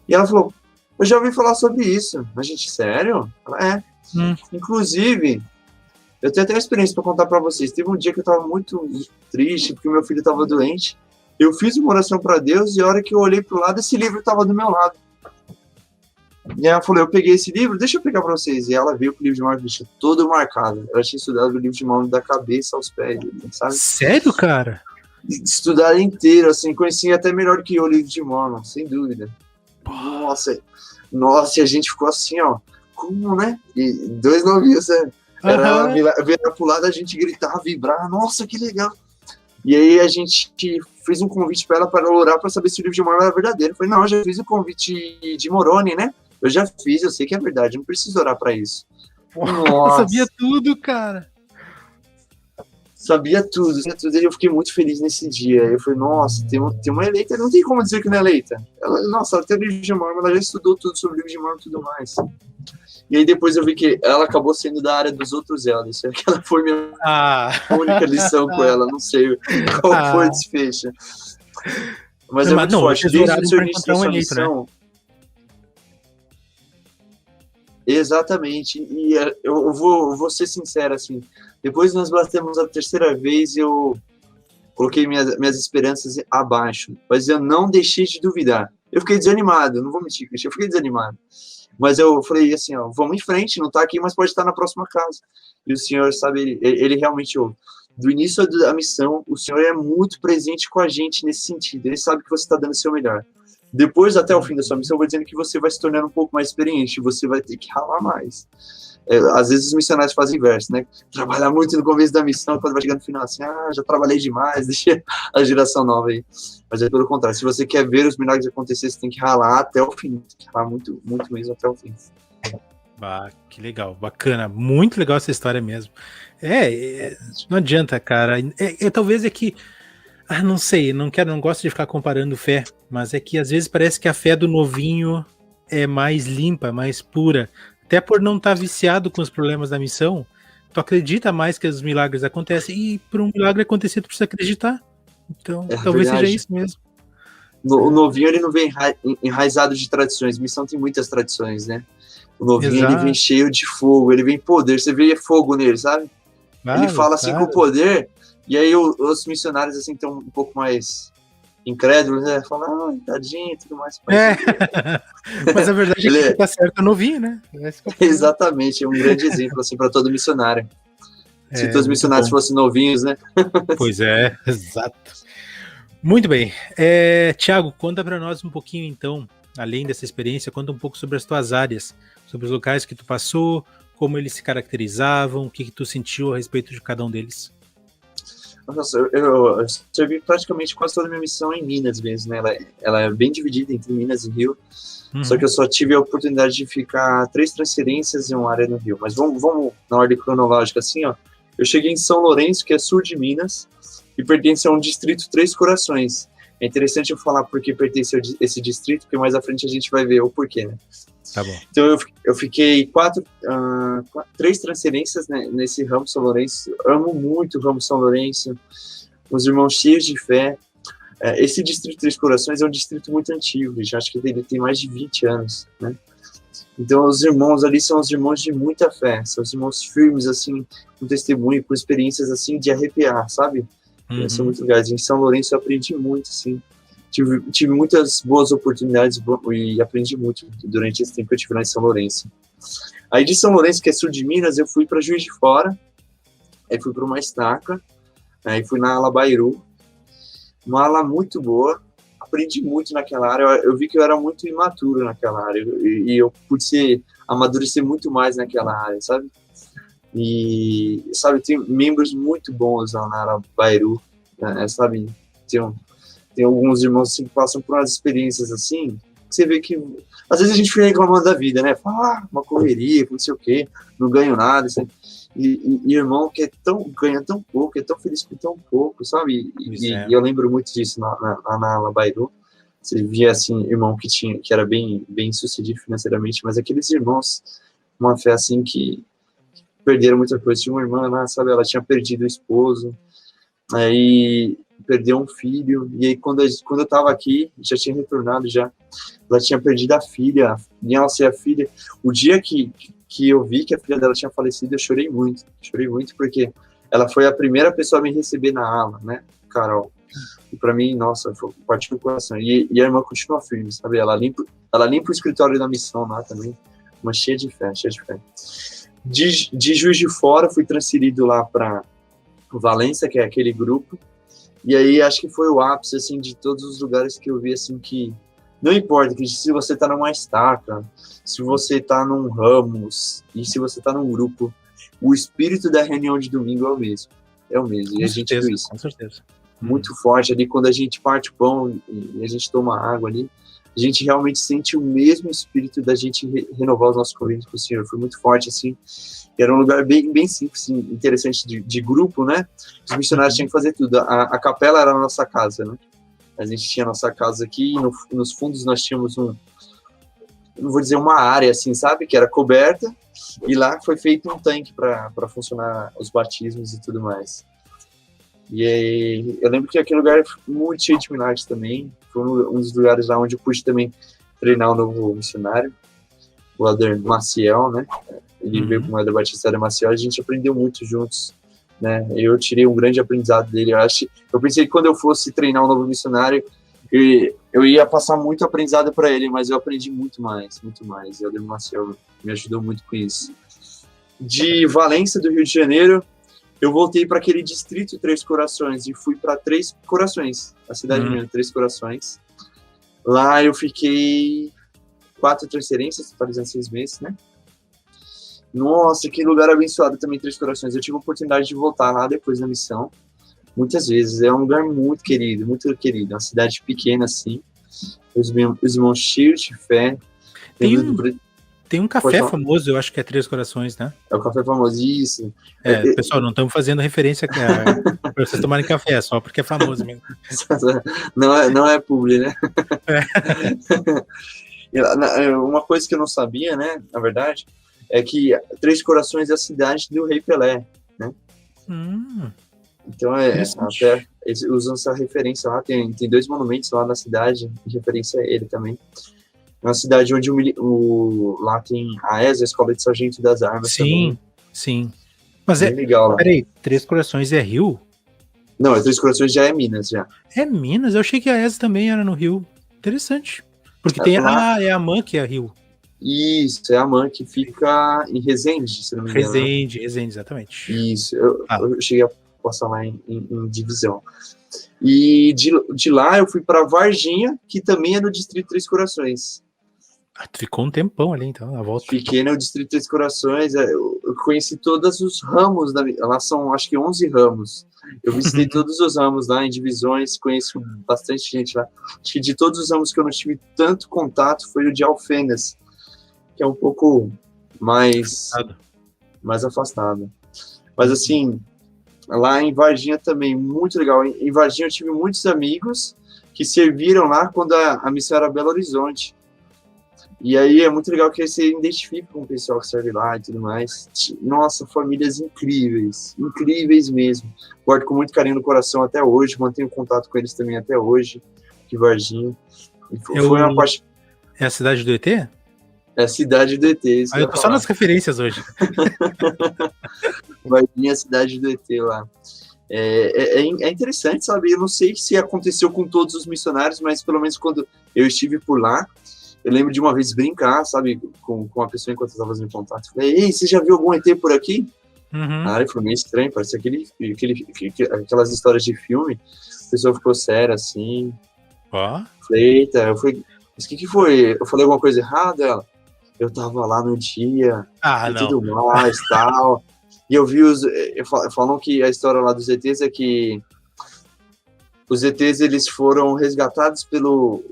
E ela falou, eu já ouvi falar sobre isso. A gente, sério? Ela, Inclusive, eu tenho até uma experiência para contar para vocês. Teve um dia que eu estava muito triste, porque o meu filho estava doente. Eu fiz uma oração para Deus e a hora que eu olhei para o lado, esse livro estava do meu lado. E ela falou, eu peguei esse livro, deixa eu pegar para vocês. E ela veio com o livro de Mormon, todo marcado. Ela tinha estudado o livro de Mormon da cabeça aos pés, sabe? Sério, cara? Estudar inteiro, assim, conhecia até melhor que eu o livro de Mormon, sem dúvida. Nossa, e a gente ficou assim, ó, como, né? E dois novinhos, né? Era ela virar pro lado, a gente gritar, vibrar, nossa, que legal. E aí a gente fez um convite para ela para orar para saber se o livro de Mormon era verdadeiro. Eu falei, não, eu já fiz o convite de Moroni, né? Eu já fiz, eu sei que é verdade, não preciso orar para isso. Nossa, sabia tudo, cara. Sabia tudo. E eu fiquei muito feliz nesse dia. Eu falei, nossa, tem uma eleita, não tem como dizer que não é eleita. Ela tem o livro de Mormon, ela já estudou tudo sobre o livro de Mormon e tudo mais. E aí depois eu vi que ela acabou sendo da área dos outros elders. Aquela foi minha única lição com ela, não sei qual foi o desfecho. Mas é muito forte. Desde o seu início da sua missão... Exatamente, e eu vou ser sincero, assim, depois nós batemos a terceira vez, eu coloquei minhas esperanças abaixo, mas eu não deixei de duvidar. Eu fiquei desanimado, não vou mentir, eu fiquei desanimado, mas eu falei assim, ó, vamos em frente, não tá aqui, mas pode estar na próxima casa. E o Senhor, sabe, ele realmente ouve. Do início da missão, o Senhor é muito presente com a gente nesse sentido, ele sabe que você está dando o seu melhor. Depois, até o fim da sua missão, eu vou dizendo que você vai se tornando um pouco mais experiente, você vai ter que ralar mais. Às vezes os missionários fazem o inverso, né? Trabalhar muito no começo da missão, quando vai chegar no final, assim, já trabalhei demais, deixa a geração nova aí. Mas é pelo contrário, se você quer ver os milagres acontecer, você tem que ralar até o fim, tem que ralar muito, muito mesmo até o fim. Que legal, bacana, muito legal essa história mesmo. Não adianta, cara, talvez é que não sei, não gosto de ficar comparando fé, mas é que às vezes parece que a fé do novinho é mais limpa, mais pura. Até por não estar viciado com os problemas da missão, tu acredita mais que os milagres acontecem, e por um milagre acontecer tu precisa acreditar. Então, talvez verdade. seja isso mesmo. O novinho, ele não vem enraizado de tradições, missão tem muitas tradições, né? O novinho, ele vem cheio de fogo, ele vem poder, você vê fogo nele, sabe? Ele fala assim com poder... E aí os missionários, assim, estão um pouco mais incrédulos, né? Falam, tadinho e tudo mais. Mas a verdade é que tá certo, novinho, né? Exatamente, é um grande exemplo, assim, para todo missionário. Se todos os missionários fossem novinhos, né? Pois é, exato. Muito bem. Tiago, conta para nós um pouquinho, então, além dessa experiência, conta um pouco sobre as tuas áreas, sobre os locais que tu passou, como eles se caracterizavam, o que tu sentiu a respeito de cada um deles. Nossa, eu servi praticamente quase toda a minha missão em Minas mesmo, né? Ela é bem dividida entre Minas e Rio, só que eu só tive a oportunidade de ficar 3 transferências em uma área no Rio. Mas vamos na ordem cronológica, assim, ó. Eu cheguei em São Lourenço, que é sul de Minas, e pertence a um distrito Três Corações. É interessante eu falar porque pertence a esse distrito, porque mais à frente a gente vai ver o porquê, né? Tá bom. Então eu fiquei 3 transferências, né, nesse ramo São Lourenço. Amo muito o ramo São Lourenço, os irmãos cheios de fé. Esse distrito Três Corações é um distrito muito antigo, já acho que ele tem mais de 20 anos, né? Então os irmãos ali são os irmãos de muita fé, são os irmãos firmes, assim, com testemunho, com experiências, assim, de arrepiar, sabe? São muito legais. Em São Lourenço eu aprendi muito, assim. Tive muitas boas oportunidades e aprendi muito durante esse tempo que eu tive lá em São Lourenço. Aí de São Lourenço, que é sul de Minas, eu fui para Juiz de Fora, aí fui para uma estaca, aí fui na ala Bairu, uma ala muito boa, aprendi muito naquela área, eu vi que eu era muito imaturo naquela área, e eu pude amadurecer muito mais naquela área, sabe? E, sabe, tem membros muito bons lá na ala Bairu, né, sabe? Tem alguns irmãos assim, que passam por umas experiências assim, que você vê que às vezes a gente fica reclamando da vida, né? Fala, uma correria, não sei o quê, não ganho nada. Assim. E irmão que ganha tão pouco, é tão feliz com tão pouco, sabe? E eu lembro muito disso na ala Bairu. Você via assim, irmão que era bem sucedido financeiramente, mas aqueles irmãos, uma fé assim que perderam muita coisa. Tinha uma irmã lá, sabe? Ela tinha perdido o esposo. aí perdeu um filho, e aí quando eu tava aqui, já tinha retornado já, ela tinha perdido a filha, e ela ser a filha, o dia que eu vi que a filha dela tinha falecido, eu chorei muito porque ela foi a primeira pessoa a me receber na ala, né, Carol, e pra mim, nossa, partiu o coração, e a irmã continua firme, sabe, ela limpa o escritório da missão lá também, mas cheia de fé. De Juiz de Fora, fui transferido lá para Valência, que é aquele grupo, e aí acho que foi o ápice, assim, de todos os lugares que eu vi, assim, que não importa, que se você tá numa estaca, se você tá num Ramos, e se você tá num grupo, o espírito da reunião de domingo é o mesmo, e a gente viu isso. Com certeza. Muito forte ali, quando a gente parte o pão e a gente toma água ali, a gente realmente sente o mesmo espírito da gente renovar os nossos convívios com o Senhor. Foi muito forte, assim. Era um lugar bem simples, assim, interessante de grupo, né? Os missionários tinham que fazer tudo. A capela era a nossa casa, né? A gente tinha a nossa casa aqui, e nos fundos nós tínhamos não vou dizer uma área, assim, sabe? Que era coberta, e lá foi feito um tanque para funcionar os batismos e tudo mais. E aí, eu lembro que aquele lugar foi muito cheio de milagres também. Foi um dos lugares lá onde eu pude também treinar o novo missionário, o Elder Maciel, né? Ele veio com o Elder Batista Elder Maciel, a gente aprendeu muito juntos, né? Eu tirei um grande aprendizado dele. Eu pensei que quando eu fosse treinar um novo missionário, eu ia passar muito aprendizado para ele, mas eu aprendi muito mais. O Elder Maciel me ajudou muito com isso. De Valência, do Rio de Janeiro, eu voltei para aquele distrito Três Corações e fui para Três Corações, a cidade minha, Três Corações. Lá eu fiquei 4 transferências, totalizando 6 meses, né? Nossa, que lugar abençoado também, Três Corações. Eu tive a oportunidade de voltar lá depois da missão, muitas vezes. É um lugar muito querido, uma cidade pequena, assim. Os irmãos cheios de fé. Tem um café famoso, eu acho que é Três Corações, né? É o café famoso, isso. Pessoal, não estamos fazendo referência para vocês tomarem café, só porque é famoso mesmo. Não é publi, né? Uma coisa que eu não sabia, né, na verdade, é que Três Corações é a cidade do Rei Pelé, né? Então, até eles usam essa referência lá, tem 2 monumentos lá na cidade, em referência a ele também. É uma cidade onde lá tem a ESA, a Escola de Sargento das Armas. Sim. Mas legal lá. Peraí, Três Corações é Rio? Não, Três Corações já é Minas, já. É Minas? Eu achei que a ESA também era no Rio. Interessante. Porque tem é a AMAN que é Rio. Isso, é a AMAN que fica em Resende, se não me engano. Resende, exatamente. Isso, eu cheguei a passar lá em divisão. E de lá eu fui para Varginha, que também é no Distrito Três Corações. Tu ficou um tempão ali, então, na volta. Fiquei no Distrito Três Corações, eu conheci todos os ramos, lá são acho que 11 ramos. Eu visitei todos os ramos lá em divisões, conheço bastante gente lá. Acho que de todos os ramos que eu não tive tanto contato foi o de Alfenas, que é um pouco mais afastado. Mas assim, lá em Varginha também, muito legal. Em Varginha eu tive muitos amigos que serviram lá quando a missão era Belo Horizonte. E aí é muito legal que você identifica com o pessoal que serve lá e tudo mais. Nossa, famílias incríveis mesmo. Guardo com muito carinho no coração até hoje, mantenho contato com eles também até hoje, de Varginha. Foi uma parte... É a cidade do ET? É a cidade do ET. Eu tô só nas referências hoje. Varginha é a cidade do ET lá. É interessante, sabe? Eu não sei se aconteceu com todos os missionários, mas pelo menos quando eu estive por lá, eu lembro de uma vez brincar, sabe, com uma pessoa enquanto eu estava fazendo contato. Falei, ei, você já viu algum ET por aqui? Ele foi meio estranho, parecia aquelas histórias de filme. A pessoa ficou séria, assim. Falei, eita, mas o que foi? Eu falei alguma coisa errada? Eu tava lá no dia, e tudo mais, tal. E eu vi falam que a história lá dos ETs é que os ETs, eles foram resgatados pelo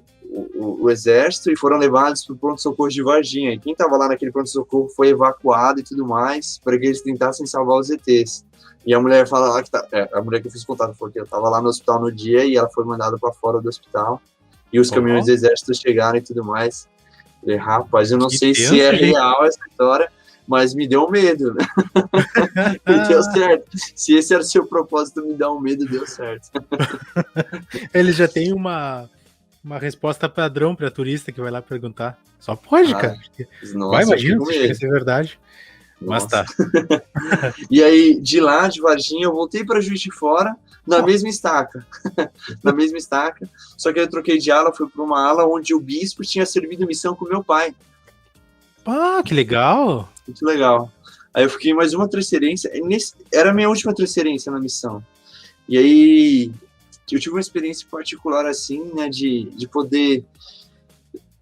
o exército e foram levados para o pronto-socorro de Varginha. E quem estava lá naquele pronto-socorro foi evacuado e tudo mais para que eles tentassem salvar os ETs. E a mulher fala lá que a mulher que eu fiz contato falou que eu estava lá no hospital no dia e ela foi mandada para fora do hospital. E os caminhões do exército chegaram e tudo mais. Falei, rapaz, eu não sei se é real essa história, mas me deu medo, né? E deu certo. Se esse era o seu propósito, me dar um medo, deu certo. Ele já tem uma resposta padrão para turista que vai lá perguntar. Só pode, cara. Nossa, Vai, imagina, se chega a ser verdade. Mas Nossa. tá. E aí, de lá, de Varginha, eu voltei para Juiz de Fora, na mesma estaca. Na mesma estaca. Só que eu troquei de ala, fui para uma ala onde o bispo tinha servido missão com meu pai. Ah, que legal. Muito legal. Aí eu fiquei mais uma transferência. Era a minha última transferência na missão. E aí, eu tive uma experiência particular assim, né, de poder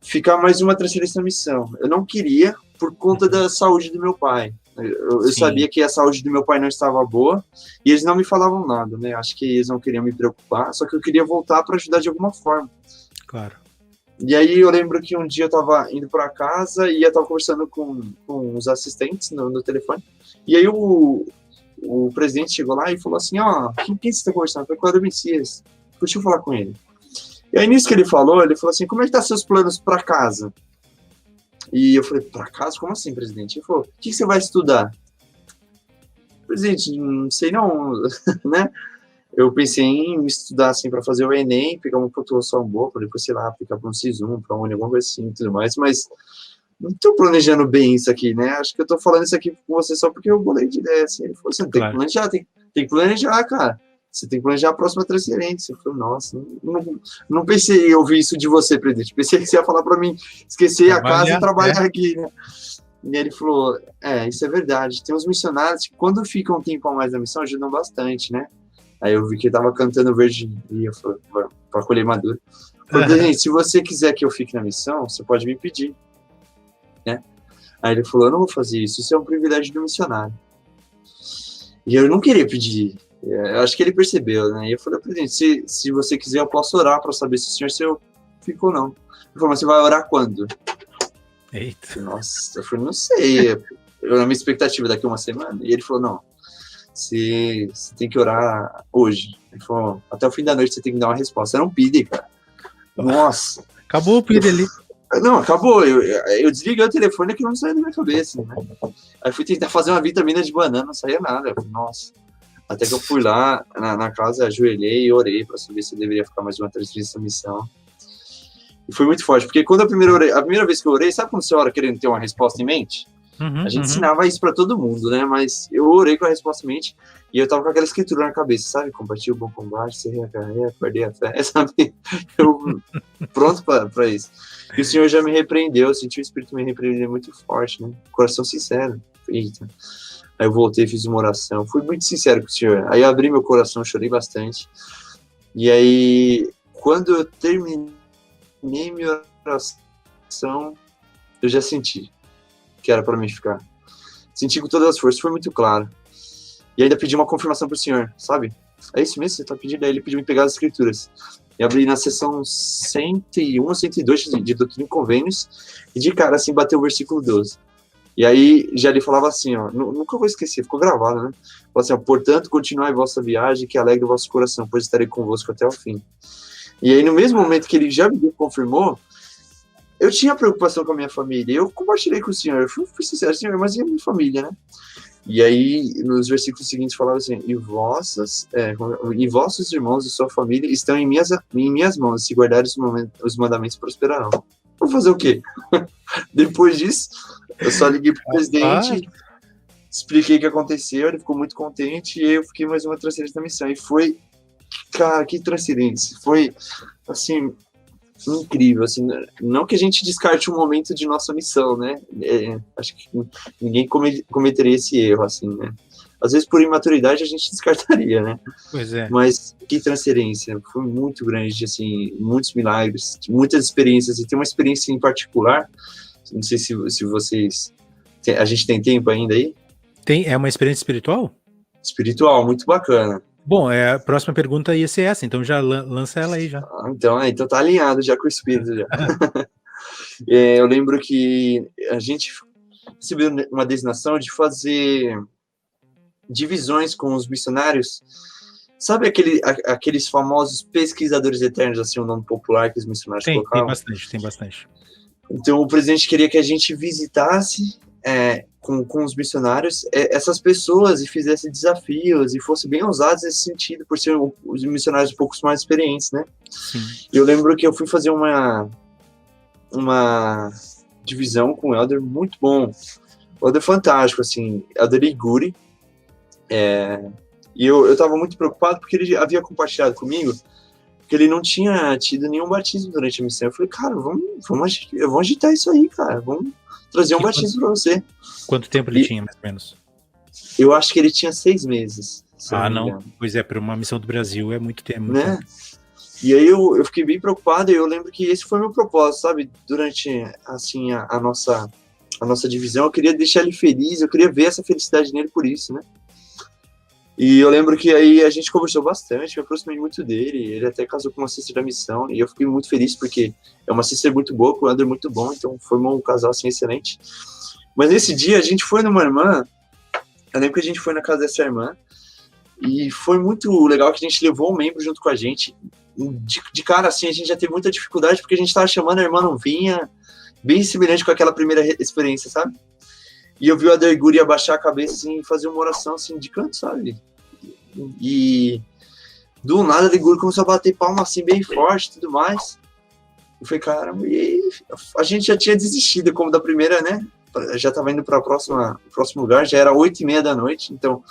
ficar mais uma transferência na missão. Eu não queria, por conta da saúde do meu pai. Eu sabia que a saúde do meu pai não estava boa, e eles não me falavam nada, né? Acho que eles não queriam me preocupar, só que eu queria voltar para ajudar de alguma forma. Claro. E aí eu lembro que um dia eu estava indo para casa e eu estava conversando com os assistentes no telefone, e aí o presidente chegou lá e falou assim, quem você está conversando? Eu falei, com o Adão Messias. Deixa eu falar com ele. E aí nisso que ele falou assim, como é que tá seus planos para casa? E eu falei, para casa? Como assim, presidente? Ele falou, o que você vai estudar? Presidente, não sei não, né? Eu pensei em estudar, assim, para fazer o Enem, pegar uma pontuação boa, para depois, sei lá, aplicar para um SISU, para uma alguma coisa assim e tudo mais, mas não estou planejando bem isso aqui, né? Acho que eu estou falando isso aqui com você só porque eu bolei de ideia, assim. Ele falou assim, tem que planejar, tem que planejar, cara. Você tem que planejar a próxima transferência. Eu falei, nossa, não pensei em ouvir isso de você, presidente. Pensei que você ia falar para mim esquecer a casa e trabalhar aqui, né? E ele falou, isso é verdade. Tem uns missionários que, quando ficam um tempo a mais na missão, ajudam bastante, né? Aí eu vi que ele tava cantando verde e eu falei, para colher maduro. Eu falei, presidente, se você quiser que eu fique na missão, você pode me pedir, né? Aí ele falou, eu não vou fazer isso é um privilégio do missionário. E eu não queria pedir. Eu acho que ele percebeu, né? E eu falei, presidente, se você quiser, eu posso orar para saber se o senhor ficou ou não. Ele falou, mas você vai orar quando? Eita. Nossa, eu falei, não sei. Eu, na minha expectativa, daqui a uma semana. E ele falou, não, você tem que orar hoje. Ele falou, até o fim da noite você tem que dar uma resposta. Era um pide, cara. Nossa. Acabou o pide ali. Não, acabou. Eu desliguei o telefone e aquilo não saiu da minha cabeça, né? Aí fui tentar fazer uma vitamina de banana, não saía nada. Eu falei, nossa. Até que eu fui lá na casa, ajoelhei e orei para saber se eu deveria ficar mais uma transferência missão. E foi muito forte, porque quando a primeira vez que eu orei, sabe quando você ora querendo ter uma resposta em mente? A gente ensinava isso para todo mundo, né? Mas eu orei com a resposta em mente e eu tava com aquela escritura na cabeça, sabe? Combater o bom combate, ser recarregar, perder a fé, sabe? Eu pronto para isso. E o Senhor já me repreendeu, eu senti o Espírito me repreender muito forte, né? Coração sincero. Eita. Aí eu voltei, fiz uma oração, fui muito sincero com o Senhor. Aí eu abri meu coração, chorei bastante. E aí, quando eu terminei minha oração, eu já senti que era para mim ficar. Senti com todas as forças, foi muito claro. E ainda pedi uma confirmação pro Senhor, sabe? É isso mesmo, você tá pedindo? Aí ele pediu me pegar as escrituras. E abri na sessão 101, 102 de Doutrina e Convênios, e de cara, assim, bateu o versículo 12. E aí, já ele falava assim, nunca vou esquecer, ficou gravado, né? Falou assim, portanto, continuai vossa viagem, que alegre o vosso coração, pois estarei convosco até o fim. E aí, no mesmo momento que ele já me confirmou, eu tinha preocupação com a minha família, eu compartilhei com o Senhor, eu fui sincero, Senhor, mas e a minha família, né? E aí, nos versículos seguintes, falava assim, e vossos irmãos e sua família estão em minhas mãos, se guardarem os mandamentos prosperarão. Vou fazer o quê? Depois disso, eu só liguei pro presidente, expliquei o que aconteceu, ele ficou muito contente, e eu fiquei mais uma transferência da missão. E foi, cara, que transferência. Foi, assim, incrível, assim, não que a gente descarte um momento de nossa missão, né? Acho que ninguém cometeria esse erro, assim, né? Às vezes, por imaturidade, a gente descartaria, né? Pois é. Mas que transferência, foi muito grande, assim, muitos milagres, muitas experiências, e tem uma experiência em particular, não sei se vocês... A gente tem tempo ainda aí? É uma experiência espiritual? Espiritual, muito bacana. Bom, a próxima pergunta ia ser essa, então já lança ela aí já. Então tá alinhado já com o Espírito já. Eu lembro que a gente recebeu uma designação de fazer divisões com os missionários. Sabe aqueles famosos pesquisadores eternos, assim, o nome popular que os missionários colocavam? Tem bastante. Então o presidente queria que a gente visitasse com os missionários, essas pessoas e fizessem desafios e fossem bem ousados nesse sentido, por ser os missionários um pouco mais experientes, né? Sim. Eu lembro que eu fui fazer uma divisão com o Elder muito bom. O Elder fantástico, assim, Elder Iguri. E eu tava muito preocupado porque ele havia compartilhado comigo que ele não tinha tido nenhum batismo durante a missão. Eu falei, cara, vamos agitar isso aí, cara. Vamos trazer um batismo pra você. Quanto tempo ele tinha, mais ou menos? Eu acho que ele tinha 6 meses. Não. Pois é, para uma missão do Brasil é muito tempo. Né? E aí eu fiquei bem preocupado, e eu lembro que esse foi meu propósito, sabe? Durante, assim, a nossa divisão, eu queria deixar ele feliz, eu queria ver essa felicidade nele por isso, né? E eu lembro que aí a gente conversou bastante, me aproximei muito dele, ele até casou com uma sister da missão, e eu fiquei muito feliz porque é uma sister muito boa, com o André muito bom, então formou um casal, assim, excelente. Mas nesse dia a gente foi numa irmã, eu lembro que a gente foi na casa dessa irmã, e foi muito legal que a gente levou um membro junto com a gente. De cara, assim, a gente já teve muita dificuldade, porque a gente tava chamando, a irmã não vinha, bem semelhante com aquela primeira experiência, sabe? E eu vi o Elder Guri abaixar a cabeça, assim, e fazer uma oração, assim, de canto, sabe? E do nada, o Elder Guri começou a bater palma, assim, bem forte e tudo mais. Eu falei, caramba, e a gente já tinha desistido, como da primeira, né? Já estava indo para o próximo lugar, já era 8h30 da noite, então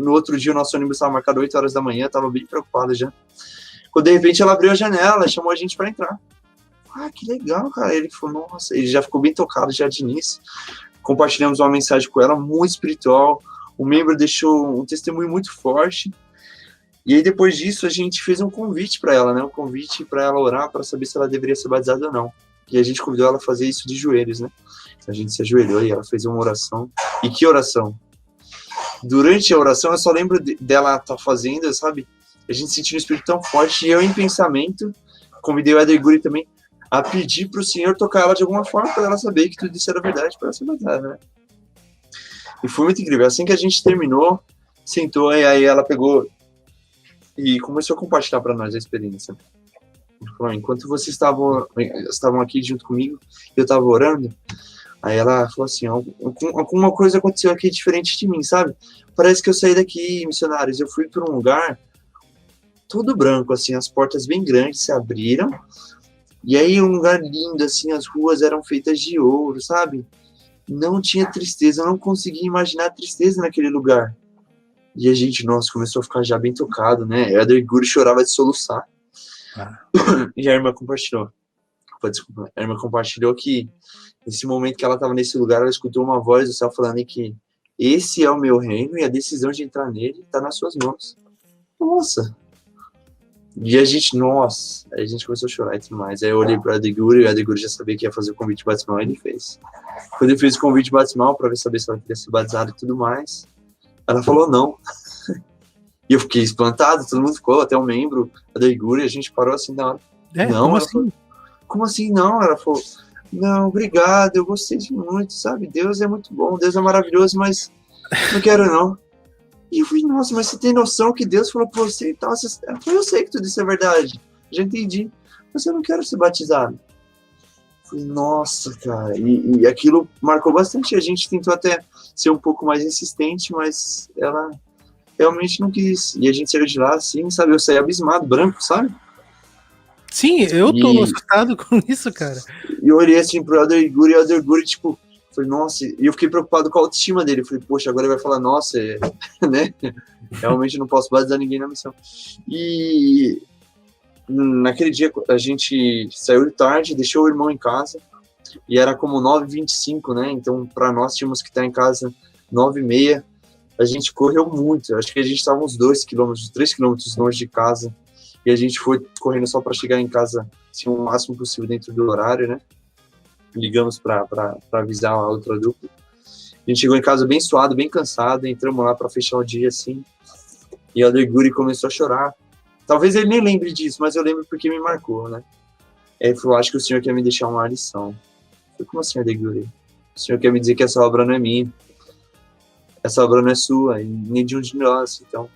no outro dia o nosso ônibus estava marcado 8 horas da manhã, eu estava bem preocupado já. Quando de repente ela abriu a janela, chamou a gente para entrar. Ah, que legal, cara. Ele falou, nossa, ele já ficou bem tocado já de início. Compartilhamos uma mensagem com ela, muito espiritual. O membro deixou um testemunho muito forte. E aí depois disso a gente fez um convite para ela, né? Um convite para ela orar, para saber se ela deveria ser batizada ou não. E a gente convidou ela a fazer isso de joelhos, né? A gente se ajoelhou e ela fez uma oração. E que oração! Durante a oração, eu só lembro dela estar fazendo, sabe? A gente sentiu um espírito tão forte. E eu, em pensamento, convidei o Elder Guri também a pedir para o Senhor tocar ela de alguma forma, para ela saber que tudo isso era verdade, para ela ser batizada, né? E foi muito incrível. Assim que a gente terminou, sentou, e aí ela pegou e começou a compartilhar para nós a experiência. Falou, enquanto vocês estavam aqui junto comigo, eu estava orando. Aí ela falou assim, alguma coisa aconteceu aqui diferente de mim, sabe? Parece que eu saí daqui, missionários, eu fui para um lugar todo branco, assim, as portas bem grandes se abriram, e aí um lugar lindo, assim, as ruas eram feitas de ouro, sabe? Não tinha tristeza, eu não conseguia imaginar tristeza naquele lugar. E a gente, nossa, começou a ficar já bem tocado, né? A Elder Guri chorava de soluçar. E a irmã compartilhou. Desculpa, a irmã compartilhou que nesse momento que ela estava nesse lugar, ela escutou uma voz do céu falando que esse é o meu reino e a decisão de entrar nele está nas suas mãos. Nossa! E a gente começou a chorar e tudo mais. Aí eu olhei para o Adeguri, e o Adeguri já sabia que ia fazer o convite batismal, e ele fez. Quando ele fez o convite batismal para saber se ela queria ser batizada e tudo mais, ela falou não. E eu fiquei espantado, todo mundo ficou, até o membro, a Adeguri, a gente parou assim na hora. Não, como assim? Falou, como assim não? Ela falou, não, obrigado, eu gostei de muito, sabe? Deus é muito bom, Deus é maravilhoso, mas não quero não. E eu falei, nossa, mas você tem noção que Deus falou pra você e tal? Ela falou, eu sei que tudo isso é verdade, já entendi, mas eu não quero ser batizado. Eu falei, nossa, cara, e aquilo marcou bastante, a gente tentou até ser um pouco mais insistente, mas ela realmente não quis, e a gente saiu de lá assim, sabe, eu saí abismado, branco, sabe? Sim, eu tô assustado com isso, cara. E eu olhei assim pro Elder Guri, e o Elder Guri, tipo, falei, nossa, e eu fiquei preocupado com a autoestima dele. Eu falei, poxa, agora ele vai falar, nossa, né? Realmente não posso batizar ninguém na missão. E naquele dia a gente saiu de tarde, deixou o irmão em casa, e era como 9h25, né? Então, para nós, tínhamos que estar em casa 9h30. A gente correu muito, acho que a gente estava uns 2 quilômetros, 3 quilômetros longe de casa. E a gente foi correndo só para chegar em casa assim, o máximo possível dentro do horário, né? Ligamos para avisar a outra dupla. A gente chegou em casa bem suado, bem cansado, entramos lá para fechar o dia, assim. E o Elder Guri começou a chorar. Talvez ele nem lembre disso, mas eu lembro porque me marcou, né? Ele falou, acho que o senhor quer me deixar uma lição. Eu falei, como assim, Elder Guri? O senhor quer me dizer que essa obra não é minha. Essa obra não é sua, e nem de um de nós, então...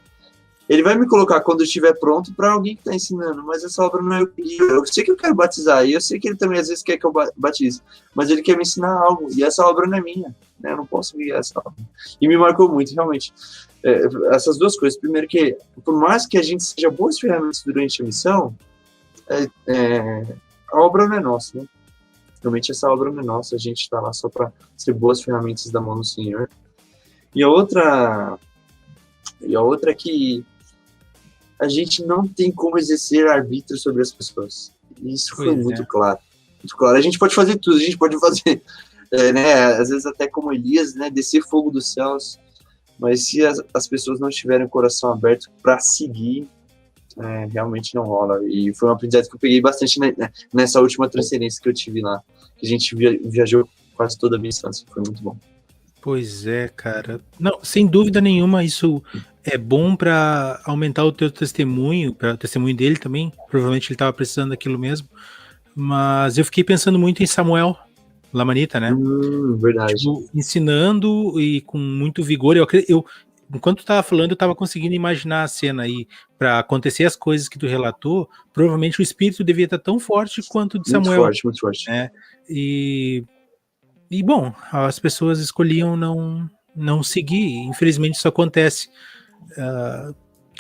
Ele vai me colocar quando eu estiver pronto para alguém que está ensinando, mas essa obra não é eu sei que eu quero batizar, e eu sei que ele também às vezes quer que eu batize, mas ele quer me ensinar algo, e essa obra não é minha, né? Eu não posso guiar essa obra. E me marcou muito, realmente. Essas duas coisas. Primeiro que, por mais que a gente seja boas ferramentas durante a missão, a obra não é nossa, né? Realmente essa obra não é nossa, a gente está lá só para ser boas ferramentas da mão do Senhor. E a outra é que a gente não tem como exercer arbítrio sobre as pessoas. Isso foi muito claro. Muito claro. A gente pode fazer tudo, a gente pode fazer, né, às vezes até como Elias, né, descer fogo dos céus, mas se as pessoas não tiverem o coração aberto para seguir, realmente não rola. E foi um aprendizado que eu peguei bastante nessa última transferência que eu tive lá, que a gente viajou quase toda a missão, foi muito bom. Pois é, cara. Não, sem dúvida nenhuma, isso é bom para aumentar o teu testemunho, para o testemunho dele também. Provavelmente ele estava precisando daquilo mesmo. Mas eu fiquei pensando muito em Samuel Lamanita, né? Verdade. Tipo, ensinando e com muito vigor. Enquanto tu estava falando, eu estava conseguindo imaginar a cena aí. Para acontecer as coisas que tu relatou, provavelmente o espírito devia estar tão forte quanto o de Samuel. Muito forte. Né? E bom, as pessoas escolhiam não seguir, infelizmente isso acontece.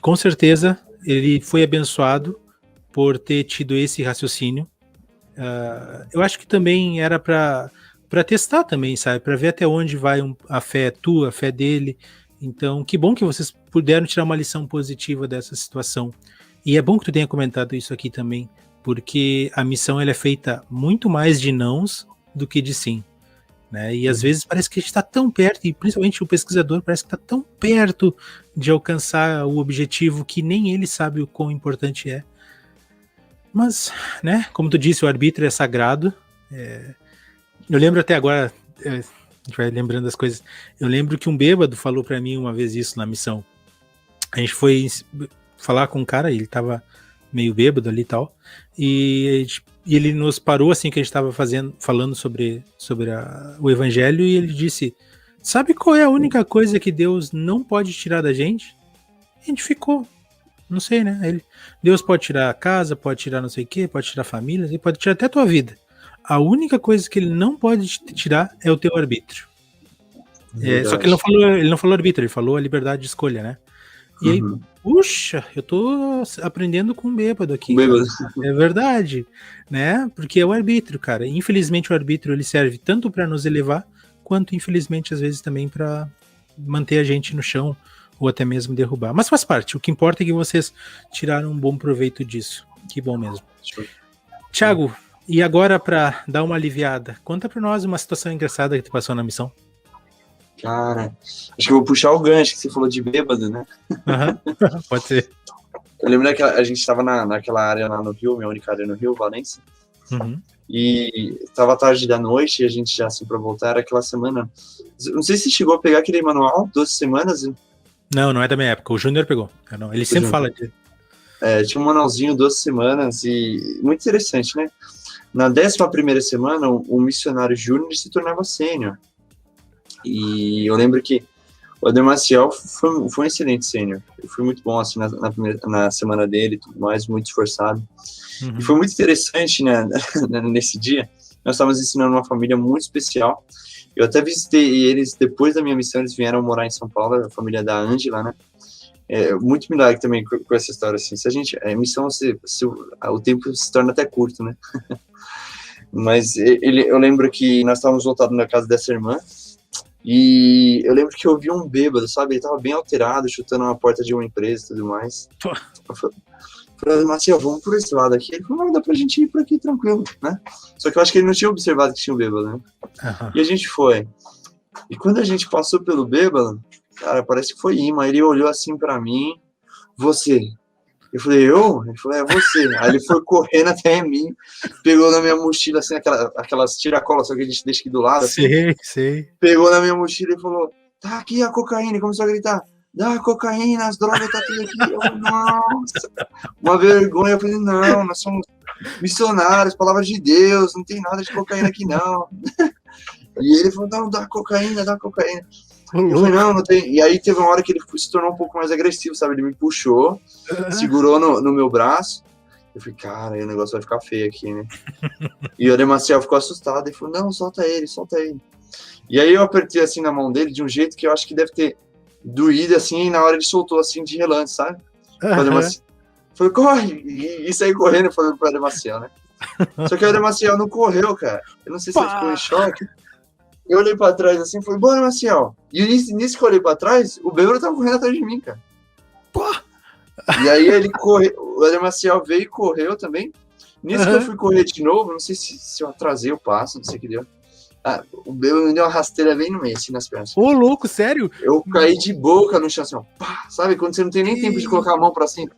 Com certeza ele foi abençoado por ter tido esse raciocínio. Eu acho que também era para testar também, sabe? Para ver até onde vai a fé tua, a fé dele. Então, que bom que vocês puderam tirar uma lição positiva dessa situação. E é bom que tu tenha comentado isso aqui também, porque a missão ela é feita muito mais de nãos do que de sim. Né? E às vezes parece que a gente está tão perto, e principalmente o pesquisador parece que está tão perto de alcançar o objetivo que nem ele sabe o quão importante é. Mas, né, como tu disse, o arbítrio é sagrado. Eu lembro até agora, a gente vai lembrando das coisas, eu lembro que um bêbado falou para mim uma vez isso na missão. A gente foi falar com um cara, ele estava meio bêbado ali e tal, e ele nos parou assim que a gente estava falando sobre o evangelho, e ele disse: sabe qual é a única coisa que Deus não pode tirar da gente? A gente ficou, não sei, né? Deus pode tirar a casa, pode tirar não sei o que, pode tirar a família, ele pode tirar até a tua vida. A única coisa que ele não pode te tirar é o teu arbítrio. Só que ele não falou arbítrio, ele falou a liberdade de escolha, né? E aí, puxa, eu tô aprendendo com um bêbado aqui. É verdade, né? Porque é o arbítrio, cara. Infelizmente o arbítrio ele serve tanto para nos elevar, quanto infelizmente às vezes também para manter a gente no chão ou até mesmo derrubar. Mas faz parte. O que importa é que vocês tiraram um bom proveito disso. Que bom mesmo. Thiago, e agora para dar uma aliviada, conta para nós uma situação engraçada que tu passou na missão. Cara, acho que eu vou puxar o gancho que você falou de bêbado, né? Pode ser. Eu lembro que a gente estava naquela área lá no Rio, minha única área no Rio, Valência. E estava tarde da noite e a gente já assim para voltar, era aquela semana. Não sei se chegou a pegar aquele manual, 12 semanas. Não é da minha época, o Júnior pegou. Ele sempre fala disso. Tinha um manualzinho, 12 semanas, e muito interessante, né? Na 11ª semana, o missionário júnior se tornava sênior. E eu lembro que o Ademir Maciel foi um excelente sênior. Foi muito bom assim, na semana dele, tudo mais, muito esforçado. E foi muito interessante, né, nesse dia. Nós estávamos ensinando uma família muito especial. Eu até visitei eles, depois da minha missão, eles vieram morar em São Paulo, a família da Ângela, né? Muito milagre também com essa história, assim. Se a gente, missão, o tempo se torna até curto, né? Mas eu lembro que nós estávamos voltados na casa dessa irmã, e eu lembro que eu vi um bêbado, sabe? Ele tava bem alterado, chutando uma porta de uma empresa e tudo mais. Eu falei, Maciel, vamos por esse lado aqui. Ele falou, não, dá pra gente ir por aqui tranquilo, né? Só que eu acho que ele não tinha observado que tinha um bêbado, né? E a gente foi. E quando a gente passou pelo bêbado, cara, parece que foi imã. Ele olhou assim pra mim, você. Eu falei, eu? Ele falou, você. Aí ele foi correndo até mim, pegou na minha mochila, assim, aquelas tiracolas, só que a gente deixa aqui do lado. Assim, sei. Pegou na minha mochila e falou, tá aqui a cocaína. E começou a gritar, dá a cocaína, as drogas, tá tudo aqui. Eu, nossa, uma vergonha. Eu falei, não, nós somos missionários, palavra de Deus, não tem nada de cocaína aqui, não. E ele falou, não, dá cocaína. Eu falei, não tem. E aí teve uma hora que ele se tornou um pouco mais agressivo, sabe? Ele me puxou, segurou no meu braço. Eu falei, cara, aí o negócio vai ficar feio aqui, né? E o Ademaciel ficou assustado e falou, não, solta ele. E aí eu apertei assim na mão dele de um jeito que eu acho que deve ter doído assim, e na hora ele soltou assim de relance, sabe? Falei, corre! E saí correndo falando pro Ademaciel, né? Só que o Ademaciel não correu, cara. Eu não sei se ele ficou em choque. Eu olhei pra trás assim e falei, bora, Maciel. E nisso que eu olhei pra trás, o bêbado tava correndo atrás de mim, cara. Pô! E aí ele correu, o Ademaciel veio e correu também. Nisso que eu fui correr de novo, não sei se eu atrasei o passo, não sei o que deu. O bêbado me deu uma rasteira bem no meio, assim, nas pernas. Ô, louco, sério? Eu caí de boca no chão, assim, ó. Pá, sabe? Quando você não tem nem tempo de colocar a mão pra cima.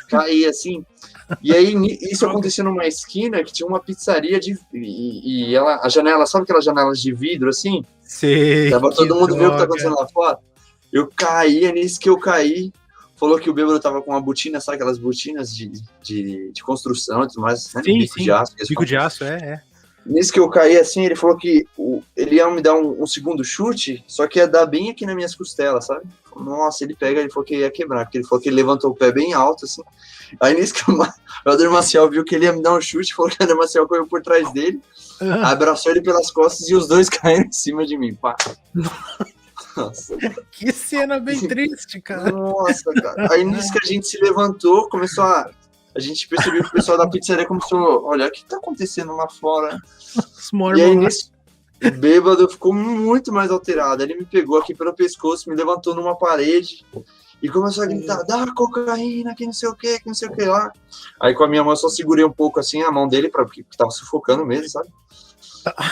Caí assim. E aí, isso aconteceu numa esquina que tinha uma pizzaria e ela, a janela, sabe aquelas janelas de vidro, assim? Sei. Tava todo mundo vendo o que tá acontecendo lá fora. Eu caí, é nisso que eu caí. Falou que o bêbado tava com uma botina, sabe aquelas botinas de construção e tudo mais, né? Sim, bico de aço. Bico de aço, é. Nisso que eu caí assim, ele falou que ele ia me dar um segundo chute, só que ia dar bem aqui nas minhas costelas, sabe? Nossa, ele falou que ia quebrar, porque ele falou que ele levantou o pé bem alto, assim. Aí nisso que o Helder Maciel viu que ele ia me dar um chute, falou que o Helder Maciel correu por trás dele, abraçou ele pelas costas e os dois caíram em cima de mim, pá. Nossa. Que cena bem triste, cara. Nossa, cara. Aí nisso que a gente se levantou, começou a gente percebeu que o pessoal da pizzaria começou a olhar o que tá acontecendo lá fora. E aí nisso, o bêbado ficou muito mais alterado. Ele me pegou aqui pelo pescoço, me levantou numa parede e começou a gritar, dá cocaína, que não sei o que lá. Aí com a minha mão eu só segurei um pouco assim a mão dele, porque tava sufocando mesmo, sabe?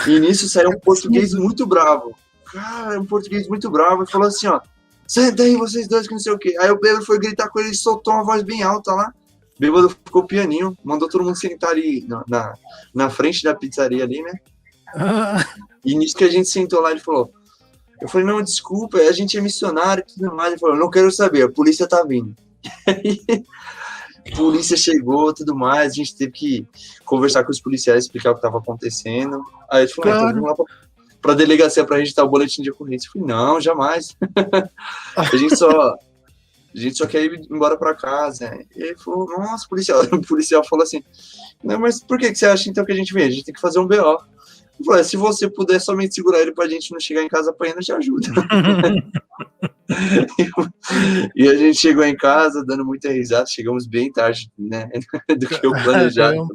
E nisso saiu um português muito bravo. Cara, um português muito bravo e falou assim, ó, senta aí vocês dois que não sei o que. Aí o bêbado foi gritar com ele e soltou uma voz bem alta lá. O bêbado ficou pianinho, mandou todo mundo sentar ali na frente da pizzaria ali, né? E nisso que a gente sentou lá, ele falou, eu falei, não, desculpa, a gente é missionário e tudo mais. Ele falou, não quero saber, a polícia tá vindo. Aí, a polícia chegou, tudo mais, a gente teve que conversar com os policiais, explicar o que tava acontecendo. Aí ele falou, então vamos lá pra delegacia pra registrar o boletim de ocorrência. Eu falei, não, jamais. A gente só quer ir embora pra casa. E ele falou, nossa, o policial falou assim, não, mas por que você acha então que a gente vem? A gente tem que fazer um BO. Eu falei, se você puder somente segurar ele pra gente não chegar em casa apanhando, te ajuda. E a gente chegou em casa dando muita risada, chegamos bem tarde, né, do que eu planejado,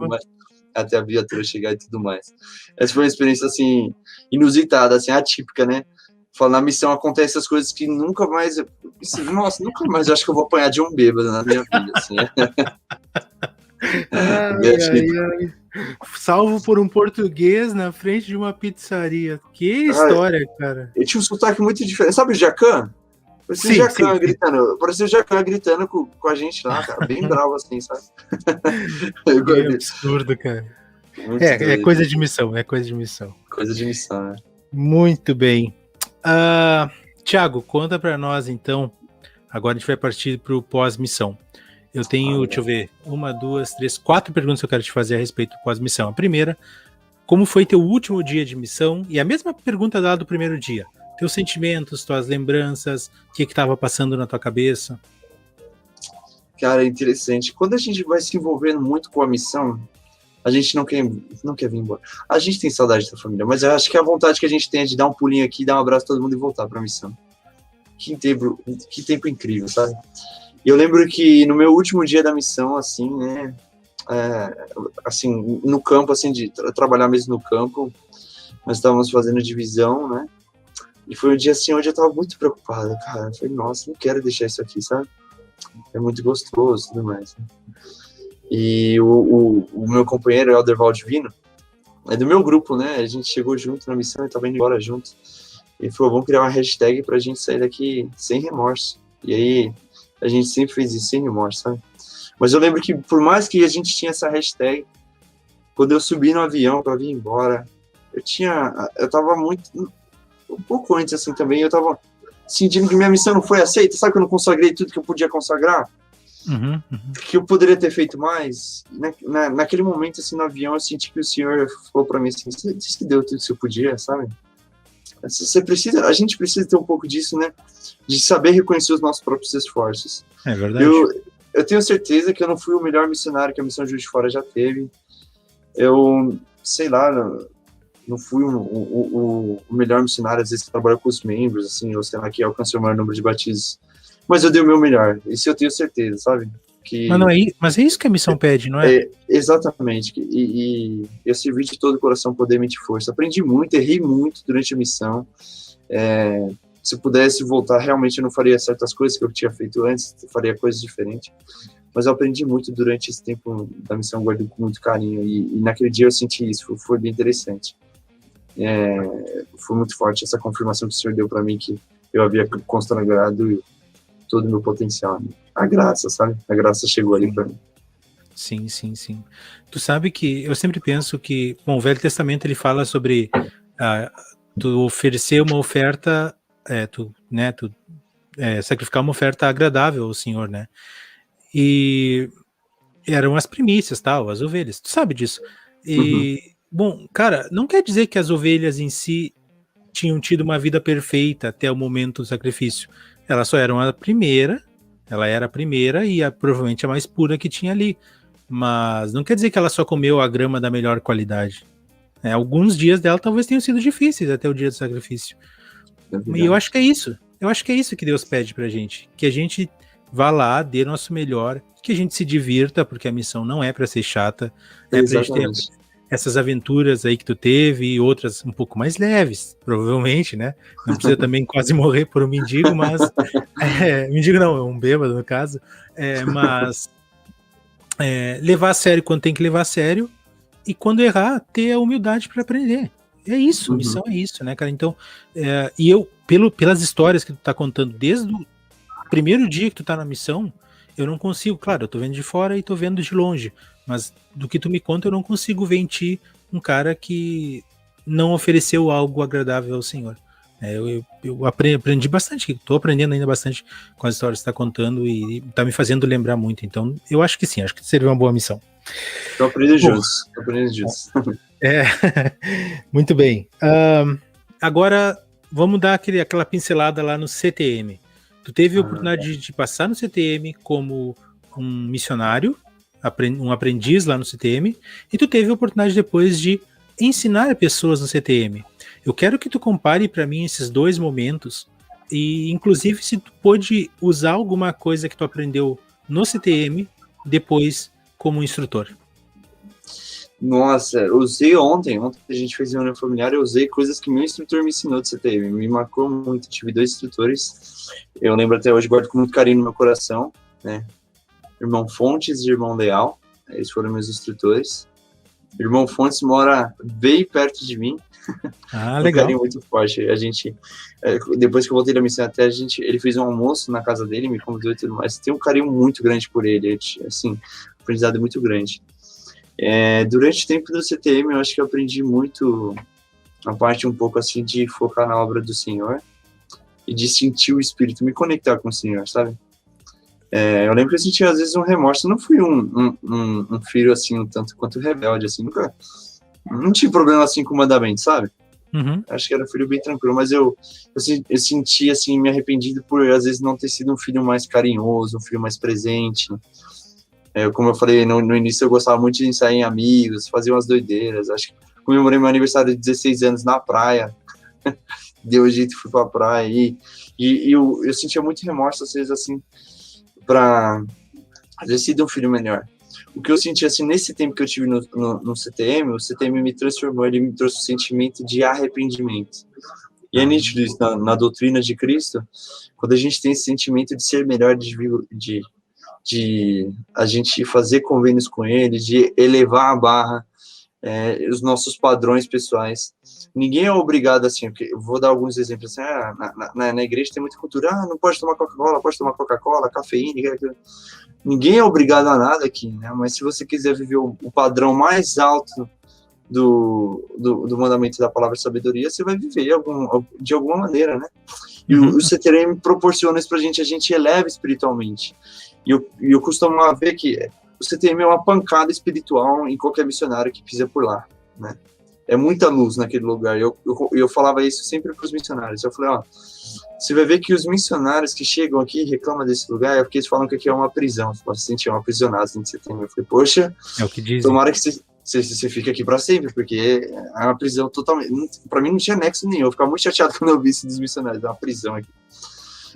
até a viatura chegar e tudo mais. Essa foi uma experiência, assim, inusitada, assim, atípica, né? Na missão acontecem essas coisas que nunca mais, nossa, nunca mais eu acho que eu vou apanhar de um bêbado na minha vida, assim. Ai. Salvo por um português na frente de uma pizzaria. Que história, cara. Ele tinha um sotaque muito diferente. Sabe o Jacan? Parecia o Jacan gritando. Parecia o Jacan gritando com a gente lá, cara. Bem bravo assim, sabe? É absurdo, cara. É coisa de missão, Coisa de missão, né? Muito bem. Thiago, conta pra nós, então. Agora a gente vai partir pro pós-missão. Eu tenho, deixa eu ver, 1, 2, 3, 4 perguntas que eu quero te fazer a respeito do pós-missão. A primeira, como foi teu último dia de missão? E a mesma pergunta dada do primeiro dia. Teus sentimentos, tuas lembranças, o que estava passando na tua cabeça? Cara, é interessante. Quando a gente vai se envolvendo muito com a missão, a gente não quer vir embora. A gente tem saudade da família, mas eu acho que a vontade que a gente tem é de dar um pulinho aqui, dar um abraço a todo mundo e voltar para a missão. Que tempo incrível, sabe? Eu lembro que no meu último dia da missão, assim, né, assim, no campo, assim, de trabalhar mesmo no campo, nós estávamos fazendo divisão, né, e foi um dia, assim, onde eu estava muito preocupado, cara, eu falei, nossa, não quero deixar isso aqui, sabe, é muito gostoso e tudo mais, né? E o meu companheiro, o Helder Valdivino, é do meu grupo, né, a gente chegou junto na missão e estava indo embora junto, e falou, vamos criar uma hashtag pra gente sair daqui sem remorso, e aí a gente sempre fez isso sem remorso, sabe? Mas eu lembro que, por mais que a gente tinha essa hashtag, quando eu subi no avião para vir embora, eu tava muito, um pouco antes assim também, eu tava sentindo que minha missão não foi aceita, sabe que eu não consagrei tudo que eu podia consagrar? Que eu poderia ter feito mais. Naquele momento, assim, no avião, eu senti que o Senhor falou para mim assim, você disse que deu tudo que você podia, sabe? a gente precisa ter um pouco disso, né? De saber reconhecer os nossos próprios esforços. É verdade. Eu tenho certeza que eu não fui o melhor missionário que a Missão Juiz de Fora já teve. Eu, sei lá, não fui o melhor missionário, às vezes que trabalha com os membros, assim, ou sei lá, que alcancei o maior número de batismos. Mas eu dei o meu melhor, isso eu tenho certeza, sabe? Mas é isso que a missão pede, não é? Exatamente, e eu servi de todo o coração, poder, mente e força. Aprendi muito, errei muito durante a missão. Se eu pudesse voltar, realmente eu não faria certas coisas que eu tinha feito antes, eu faria coisas diferentes. Mas eu aprendi muito durante esse tempo da missão, guardei com muito carinho, e naquele dia eu senti isso, foi bem interessante. Foi muito forte essa confirmação que o Senhor deu para mim, que eu havia consagrado todo o meu potencial. Né? A graça, sabe? A graça chegou ali para mim. Sim. Tu sabe que eu sempre penso que, bom, o Velho Testamento ele fala sobre tu oferecer uma oferta, sacrificar uma oferta agradável ao Senhor, né? E eram as primícias, tal, as ovelhas. Tu sabe disso? E, bom, cara, não quer dizer que as ovelhas em si tinham tido uma vida perfeita até o momento do sacrifício. Elas só eram a primeira, ela era a primeira e provavelmente a mais pura que tinha ali. Mas não quer dizer que ela só comeu a grama da melhor qualidade. Alguns dias dela talvez tenham sido difíceis até o dia do sacrifício. E eu acho que é isso. Eu acho que é isso que Deus pede pra gente. Que a gente vá lá, dê nosso melhor, que a gente se divirta, porque a missão não é pra ser chata. É pra gente ter essas aventuras aí que tu teve e outras um pouco mais leves, provavelmente, né? Não precisa também quase morrer por um mendigo, mas... mendigo não, um bêbado no caso. Mas levar a sério quando tem que levar a sério e quando errar, ter a humildade para aprender. É isso, missão é isso, né, cara? Então, e eu, pelas histórias que tu tá contando, desde o primeiro dia que tu tá na missão, eu não consigo, claro, eu tô vendo de fora e tô vendo de longe, mas do que tu me conta, eu não consigo ver em ti um cara que não ofereceu algo agradável ao Senhor. Eu aprendi bastante, tô aprendendo ainda bastante com as histórias que tu tá contando e tá me fazendo lembrar muito, então eu acho que sim, acho que seria uma boa missão. Tô aprendendo juntos. Muito bem. Agora, vamos dar aquela pincelada lá no CTM. Tu teve a oportunidade de passar no CTM como um missionário, um aprendiz lá no CTM, e tu teve a oportunidade depois de ensinar pessoas no CTM. Eu quero que tu compare para mim esses dois momentos, e inclusive se tu pôde usar alguma coisa que tu aprendeu no CTM depois como instrutor. Nossa, eu usei ontem a gente fez reunião familiar, eu usei coisas que meu instrutor me ensinou do CTM, me marcou muito, tive 2 instrutores, eu lembro até hoje, guardo com muito carinho no meu coração, né, irmão Fontes e irmão Leal, eles foram meus instrutores, irmão Fontes mora bem perto de mim, legal. Um carinho muito forte, a gente, depois que eu voltei da missão até, ele fez um almoço na casa dele, me convidou e tudo mais, tem um carinho muito grande por ele, assim, aprendizado muito grande. Durante o tempo do CTM, eu acho que eu aprendi muito a parte um pouco assim de focar na obra do Senhor e de sentir o Espírito, me conectar com o Senhor, sabe? Eu lembro que eu sentia às vezes um remorso, eu não fui um filho assim, um tanto quanto rebelde, assim, não tive problema assim com o mandamento, sabe? Acho que era um filho bem tranquilo, mas eu senti assim, me arrependido por às vezes não ter sido um filho mais carinhoso, um filho mais presente. Como eu falei no início, eu gostava muito de ensaiar em amigos, fazer umas doideiras. Acho que comemorei meu aniversário de 16 anos na praia. Deu jeito e fui pra praia. E eu sentia muito remorso, às vezes, assim, pra às vezes ser um filho melhor. O que eu senti, assim, nesse tempo que eu tive no CTM, o CTM me transformou, ele me trouxe um sentimento de arrependimento. E é nítido isso na doutrina de Cristo, quando a gente tem esse sentimento de ser melhor, de a gente fazer convênios com ele, de elevar a barra, os nossos padrões pessoais. Ninguém é obrigado, assim, eu vou dar alguns exemplos, assim, na igreja tem muita cultura, não pode tomar Coca-Cola, pode tomar Coca-Cola, cafeína, ninguém é obrigado a nada aqui, né? Mas se você quiser viver o padrão mais alto do mandamento da palavra de sabedoria, você vai viver de alguma maneira, né? E o CTM proporciona isso pra gente, a gente eleva espiritualmente. E eu costumo ver que o CTM é uma pancada espiritual em qualquer missionário que pisa por lá, né? é muita luz naquele lugar. Eu falava isso sempre para os missionários. Eu falei, ó, você vai ver que os missionários que chegam aqui e reclamam desse lugar é porque eles falam que aqui é uma prisão. Você se sentiam aprisionados dentro de setembro. Eu falei, poxa, É o que dizem. tomara que você fique aqui para sempre, porque é uma prisão totalmente... Para mim não tinha nexo nenhum. Eu ficava muito chateado quando eu vi isso dos missionários. É uma prisão aqui.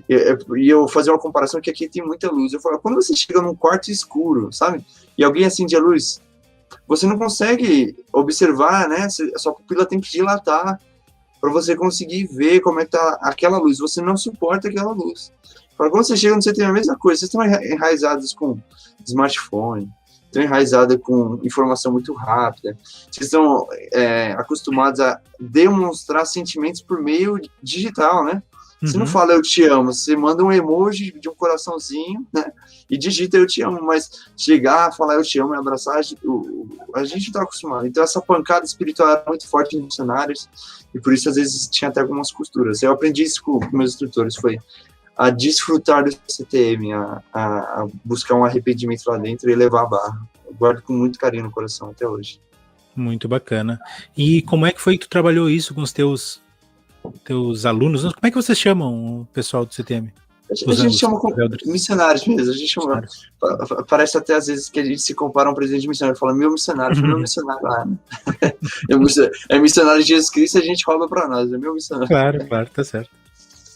E eu fazia uma comparação que aqui tem muita luz. Eu falava, quando você chega num quarto escuro, sabe? E alguém acende a luz, você não consegue observar, né? A sua pupila tem que dilatar para você conseguir ver como é que tá aquela luz. Você não suporta aquela luz. Quando você chega, você tem a mesma coisa. Vocês estão enraizados com smartphone, estão enraizados com informação muito rápida. Vocês estão acostumados a demonstrar sentimentos por meio digital, né? Você não fala eu te amo, você manda um emoji de um coraçãozinho, né? E digita eu te amo, mas chegar, falar eu te amo e abraçar, a gente não tá acostumado. Então essa pancada espiritual era muito forte em missionários, e por isso às vezes tinha até algumas costuras. Eu aprendi isso com meus instrutores, foi a desfrutar do CTM, a buscar um arrependimento lá dentro e levar a barra. Eu guardo com muito carinho no coração até hoje. Muito bacana. E como é que foi que tu trabalhou isso com os teus alunos? Como é que vocês chamam o pessoal do CTM? A gente chama como missionários mesmo, a gente chama, parece até às vezes que a gente se compara a um presidente de missionário, fala meu missionário, meu missionário lá, né? É missionário de Jesus Cristo, a gente rouba pra nós, é meu missionário. Claro, tá certo.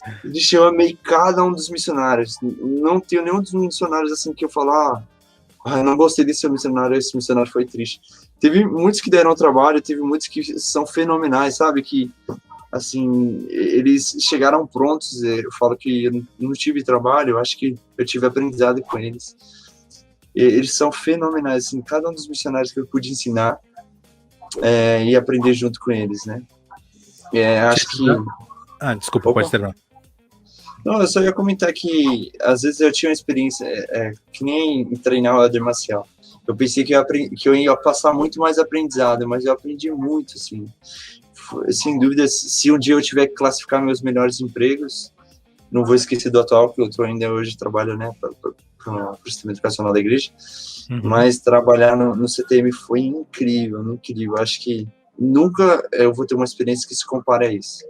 A gente ama meio cada um dos missionários, não tenho nenhum dos missionários assim que eu falo, eu não gostei desse missionário, esse missionário foi triste. Teve muitos que deram trabalho, teve muitos que são fenomenais, sabe, que assim, eles chegaram prontos. Eu falo que eu não tive trabalho, eu acho que eu tive aprendizado com eles. Eles são fenomenais, assim, cada um dos missionários que eu pude ensinar e aprender junto com eles, né? Acho que... Desculpa, pode terminar. Não, eu só ia comentar que às vezes eu tinha uma experiência que nem treinar o Elder Maciel. Eu pensei que eu ia passar muito mais aprendizado, mas eu aprendi muito, assim. Sem dúvida, se um dia eu tiver que classificar meus melhores empregos, não vou esquecer do atual, que eu estou ainda hoje, trabalho, né, para o sistema educacional da igreja, mas trabalhar no CTM foi incrível. Acho que nunca eu vou ter uma experiência que se compare a isso.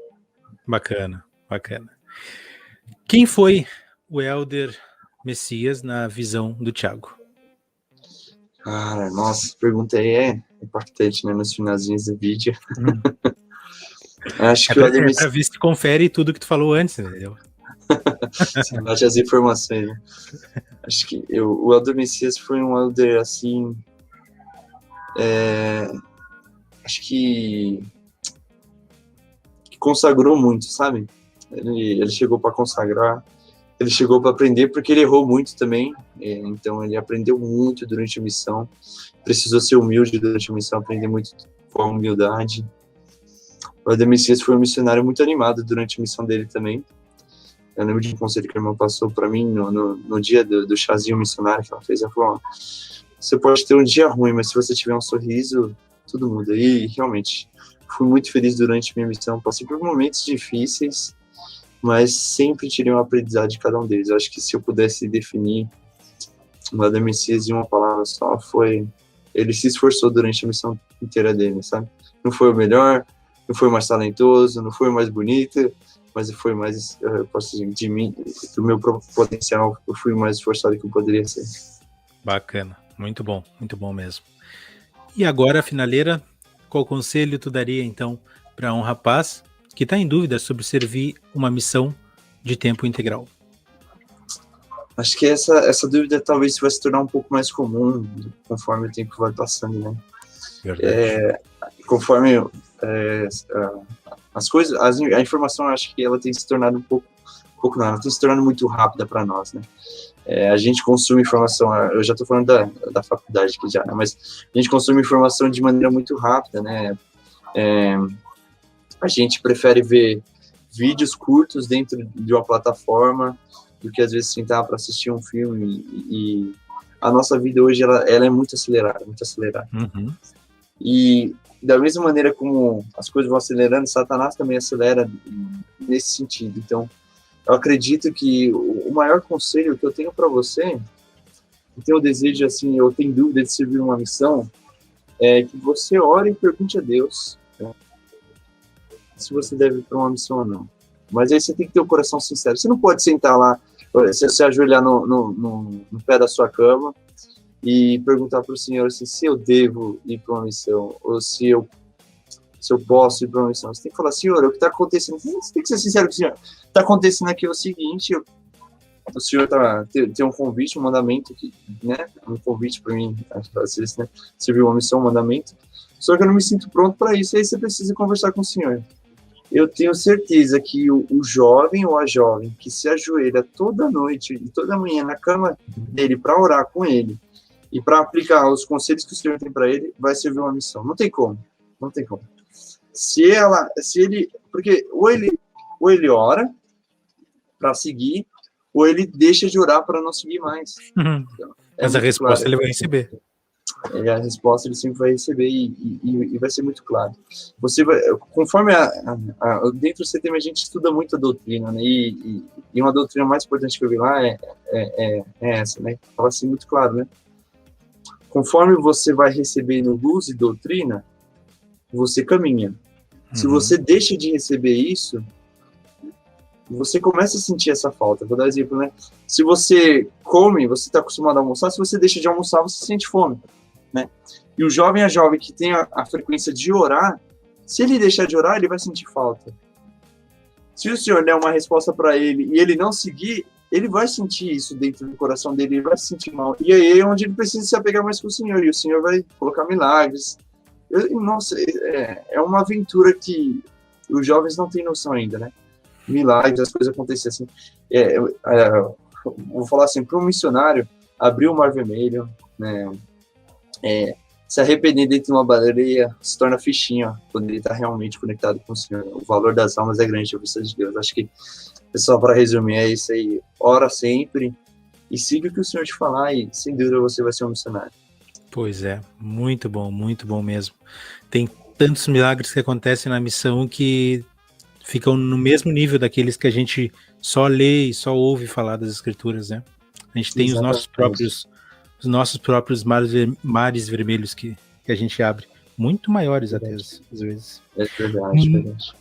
Bacana. Quem foi o Elder Messias na visão do Thiago? Cara, nossa, pergunta aí é impactante, né, nos finalzinhos do vídeo. Acho que o Elder Messias... Você confere tudo que tu falou antes, entendeu? Você bate as informações, né? Acho que o Elder Messias foi um Elder, assim... acho que consagrou muito, sabe? Ele chegou para consagrar, ele chegou para aprender, porque ele errou muito também, então ele aprendeu muito durante a missão, precisou ser humilde durante a missão, aprender muito com a humildade. O Elder Messias foi um missionário muito animado durante a missão dele também. Eu lembro de um conselho que a irmã passou para mim no dia do chazinho missionário que ela fez. Ela falou, você pode ter um dia ruim, mas se você tiver um sorriso, tudo muda. E realmente, fui muito feliz durante a minha missão. Passei por momentos difíceis, mas sempre tirei um aprendizado de cada um deles. Eu acho que se eu pudesse definir o Elder Messias em uma palavra só, foi... Ele se esforçou durante a missão inteira dele, sabe? Não foi o melhor, não foi o mais talentoso, não foi o mais bonito, mas foi mais, posso dizer, de mim, do meu próprio potencial, eu fui o mais esforçado que eu poderia ser. Bacana, muito bom mesmo. E agora, finaleira, qual conselho tu daria, então, para um rapaz que está em dúvida sobre servir uma missão de tempo integral? Acho que essa dúvida talvez vai se tornar um pouco mais comum conforme o tempo vai passando, né? Verdade. Conforme as coisas, a informação, acho que ela tem se tornado ela tem se tornado muito rápida para nós, né? A gente consome informação, eu já estou falando da faculdade aqui já, né? Mas a gente consome informação de maneira muito rápida, né? A gente prefere ver vídeos curtos dentro de uma plataforma do que às vezes sentar para assistir um filme, e a nossa vida hoje ela é muito acelerada. Uhum. E da mesma maneira como as coisas vão acelerando, Satanás também acelera nesse sentido. Então, eu acredito que o maior conselho que eu tenho para você, que tem o desejo, assim, eu tenho dúvida de servir uma missão, é que você ore e pergunte a Deus se você deve ir para uma missão ou não. Mas aí você tem que ter o coração sincero. Você não pode sentar lá, se ajoelhar no pé da sua cama e perguntar para o Senhor assim, se eu devo ir para uma missão, ou se eu posso ir para uma missão. Você tem que falar, Senhor, o que está acontecendo? Você tem que ser sincero com o Senhor. Está acontecendo aqui o seguinte, o Senhor tem um convite, um mandamento, né? Um convite para mim, às vezes, né? Servir uma missão, um mandamento. Só que eu não me sinto pronto para isso, aí você precisa conversar com o Senhor. Eu tenho certeza que o jovem ou a jovem que se ajoelha toda noite e toda manhã na cama dele para orar com ele e para aplicar os conselhos que o Senhor tem para ele, vai servir uma missão. Não tem como. Porque ou ele ora para seguir, ou ele deixa de orar para não seguir mais. Então, mas a resposta ele vai receber. A resposta ele sempre vai receber e vai ser muito claro. Você vai, conforme dentro do CTM a gente estuda muito a doutrina, né? E uma doutrina mais importante que eu vi lá é essa, né? Fala assim muito claro, né? Conforme você vai recebendo luz e doutrina, você caminha. Se você deixa de receber isso, você começa a sentir essa falta. Vou dar um exemplo, né? Se você come, você está acostumado a almoçar, se você deixa de almoçar, você sente fome, né? E o jovem, a jovem que tem a frequência de orar, se ele deixar de orar, ele vai sentir falta. Se o Senhor der uma resposta para ele e ele não seguir, ele vai sentir isso dentro do coração dele, ele vai se sentir mal. E aí é onde ele precisa se apegar mais com o Senhor, e o Senhor vai colocar milagres. Nossa, é uma aventura que os jovens não têm noção ainda, né? Milagres, as coisas acontecem assim. Vou falar assim, para um missionário abrir o Mar Vermelho, né? Se arrepender dentro de uma baleia, se torna fichinha quando ele está realmente conectado com o Senhor. O valor das almas é grande, a vista de Deus. Acho que, pessoal, para resumir, é isso aí. Ora sempre e siga o que o Senhor te falar e, sem dúvida, você vai ser um missionário. Pois é, muito bom mesmo. Tem tantos milagres que acontecem na missão que ficam no mesmo nível daqueles que a gente só lê e só ouve falar das Escrituras, né? A gente tem Exatamente. os nossos próprios mares vermelhos que a gente abre, muito maiores até às vezes. É verdade.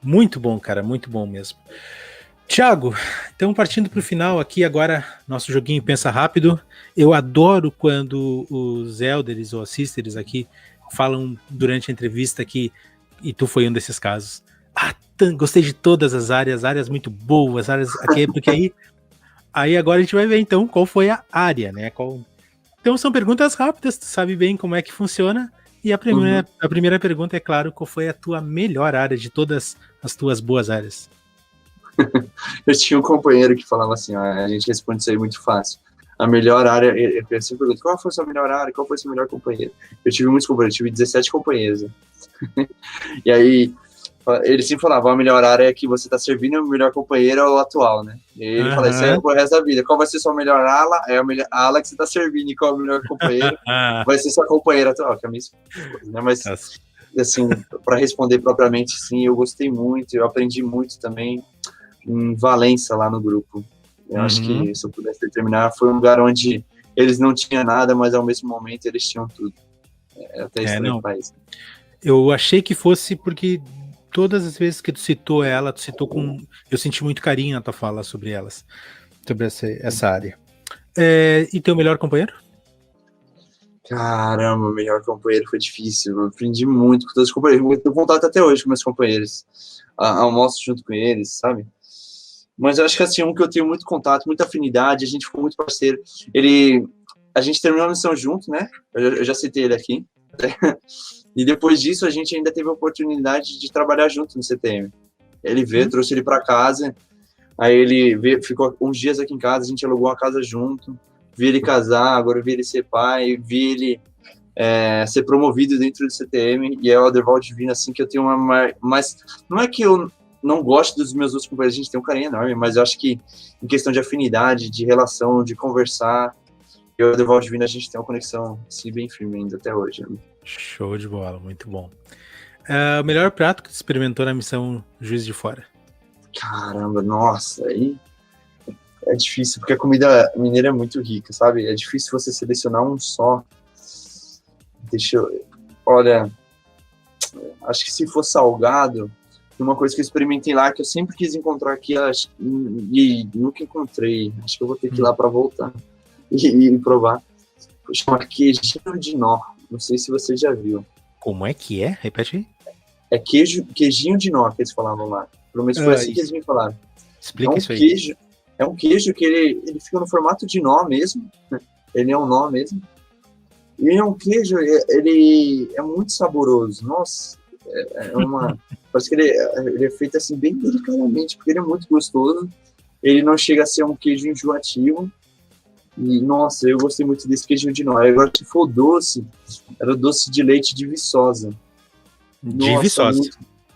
Muito bom, cara, muito bom mesmo. Tiago, então partindo para o final aqui agora, nosso joguinho Pensa Rápido. Eu adoro quando os elders ou assisters aqui falam durante a entrevista que, e tu foi um desses casos, gostei de todas as áreas muito boas, áreas aqui, porque aí agora a gente vai ver então qual foi a área, né? Então são perguntas rápidas, tu sabe bem como é que funciona, e a primeira pergunta é, claro, qual foi a tua melhor área de todas as tuas boas áreas? Eu tinha um companheiro que falava assim, a gente responde isso aí muito fácil. A melhor área, eu sempre pergunto, qual foi a sua melhor área, qual foi o seu melhor companheiro? Eu tive muitos companheiros, tive 17 companheiros. E aí, ele sempre falava, a melhor área é que você tá servindo, o melhor companheiro é o atual, né? E ele fala, isso é pro resto da vida. Qual vai ser sua melhor ala? É a ala que você tá servindo, e qual é o melhor companheiro? Vai ser sua companheira atual, que é a minha esposa, né? Mas, assim, para responder propriamente, sim, eu gostei muito, eu aprendi muito também em Valença, lá no grupo. Eu acho que, se eu pudesse determinar, foi um lugar onde eles não tinham nada, mas ao mesmo momento eles tinham tudo. É até estranho para isso. Eu achei que fosse porque todas as vezes que tu citou ela, tu citou com... Eu senti muito carinho na tua fala sobre elas, sobre essa área. E teu melhor companheiro? Caramba, o melhor companheiro foi difícil. Eu aprendi muito com todos os companheiros. Eu tenho contato até hoje com meus companheiros. Almoço junto com eles, sabe? Mas eu acho que assim, um que eu tenho muito contato, muita afinidade, a gente ficou muito parceiro. A gente terminou a missão junto, né? Eu já citei ele aqui. E depois disso, a gente ainda teve a oportunidade de trabalhar junto no CTM. Ele veio, trouxe ele para casa. Aí ele veio, ficou uns dias aqui em casa, a gente alugou uma casa junto. Vi ele casar, agora vi ele ser pai, vi ele ser promovido dentro do CTM. E é o Aderval Divino, assim, que eu tenho uma... Mas não é que eu não gosto dos meus outros companheiros, a gente tem um carinho enorme, mas eu acho que em questão de afinidade, de relação, de conversar, eu e o Aderval Divino, a gente tem uma conexão assim, bem firme ainda até hoje. Né? Show de bola, muito bom. O melhor prato que tu experimentou na missão Juiz de Fora? Caramba, nossa, aí é difícil, porque a comida mineira é muito rica, sabe? É difícil você selecionar um só. Olha, acho que se for salgado, uma coisa que eu experimentei lá, que eu sempre quis encontrar aqui, e nunca encontrei. Acho que eu vou ter que ir lá para voltar e provar. Chama queijinho de nó. Não sei se você já viu. Como é que é? Repete aí. É queijinho de nó que eles falavam lá. Pelo menos foi assim que eles me falaram. Explica isso aí. É um queijo que ele fica no formato de nó mesmo, né? Ele é um nó mesmo. E é um queijo, ele é muito saboroso. Nossa, parece que ele é feito assim bem delicadamente, porque ele é muito gostoso. Ele não chega a ser um queijo enjoativo. E, nossa, eu gostei muito desse queijinho de nó. Agora, se for doce, era doce de leite de Viçosa. De Viçosa.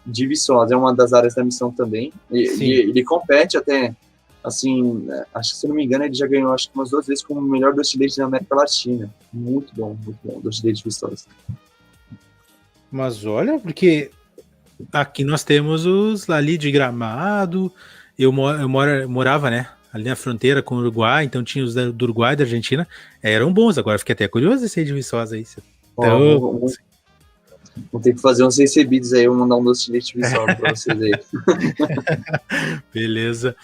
De Viçosa, é uma das áreas da missão também. E ele compete até, assim, acho que se eu não me engano, ele já ganhou acho que umas 2 vezes como o melhor doce de leite da América Latina. Muito bom, doce de leite de Viçosa. Mas olha, porque aqui nós temos os ali de Gramado, eu morava, né, ali na fronteira com o Uruguai, então tinha os do Uruguai e da Argentina, eram bons, agora fiquei até curioso esse aí de Viçosa aí. Então, vou ter que fazer uns recebidos aí, eu vou mandar um doce de leite de Viçosa pra vocês aí. Beleza.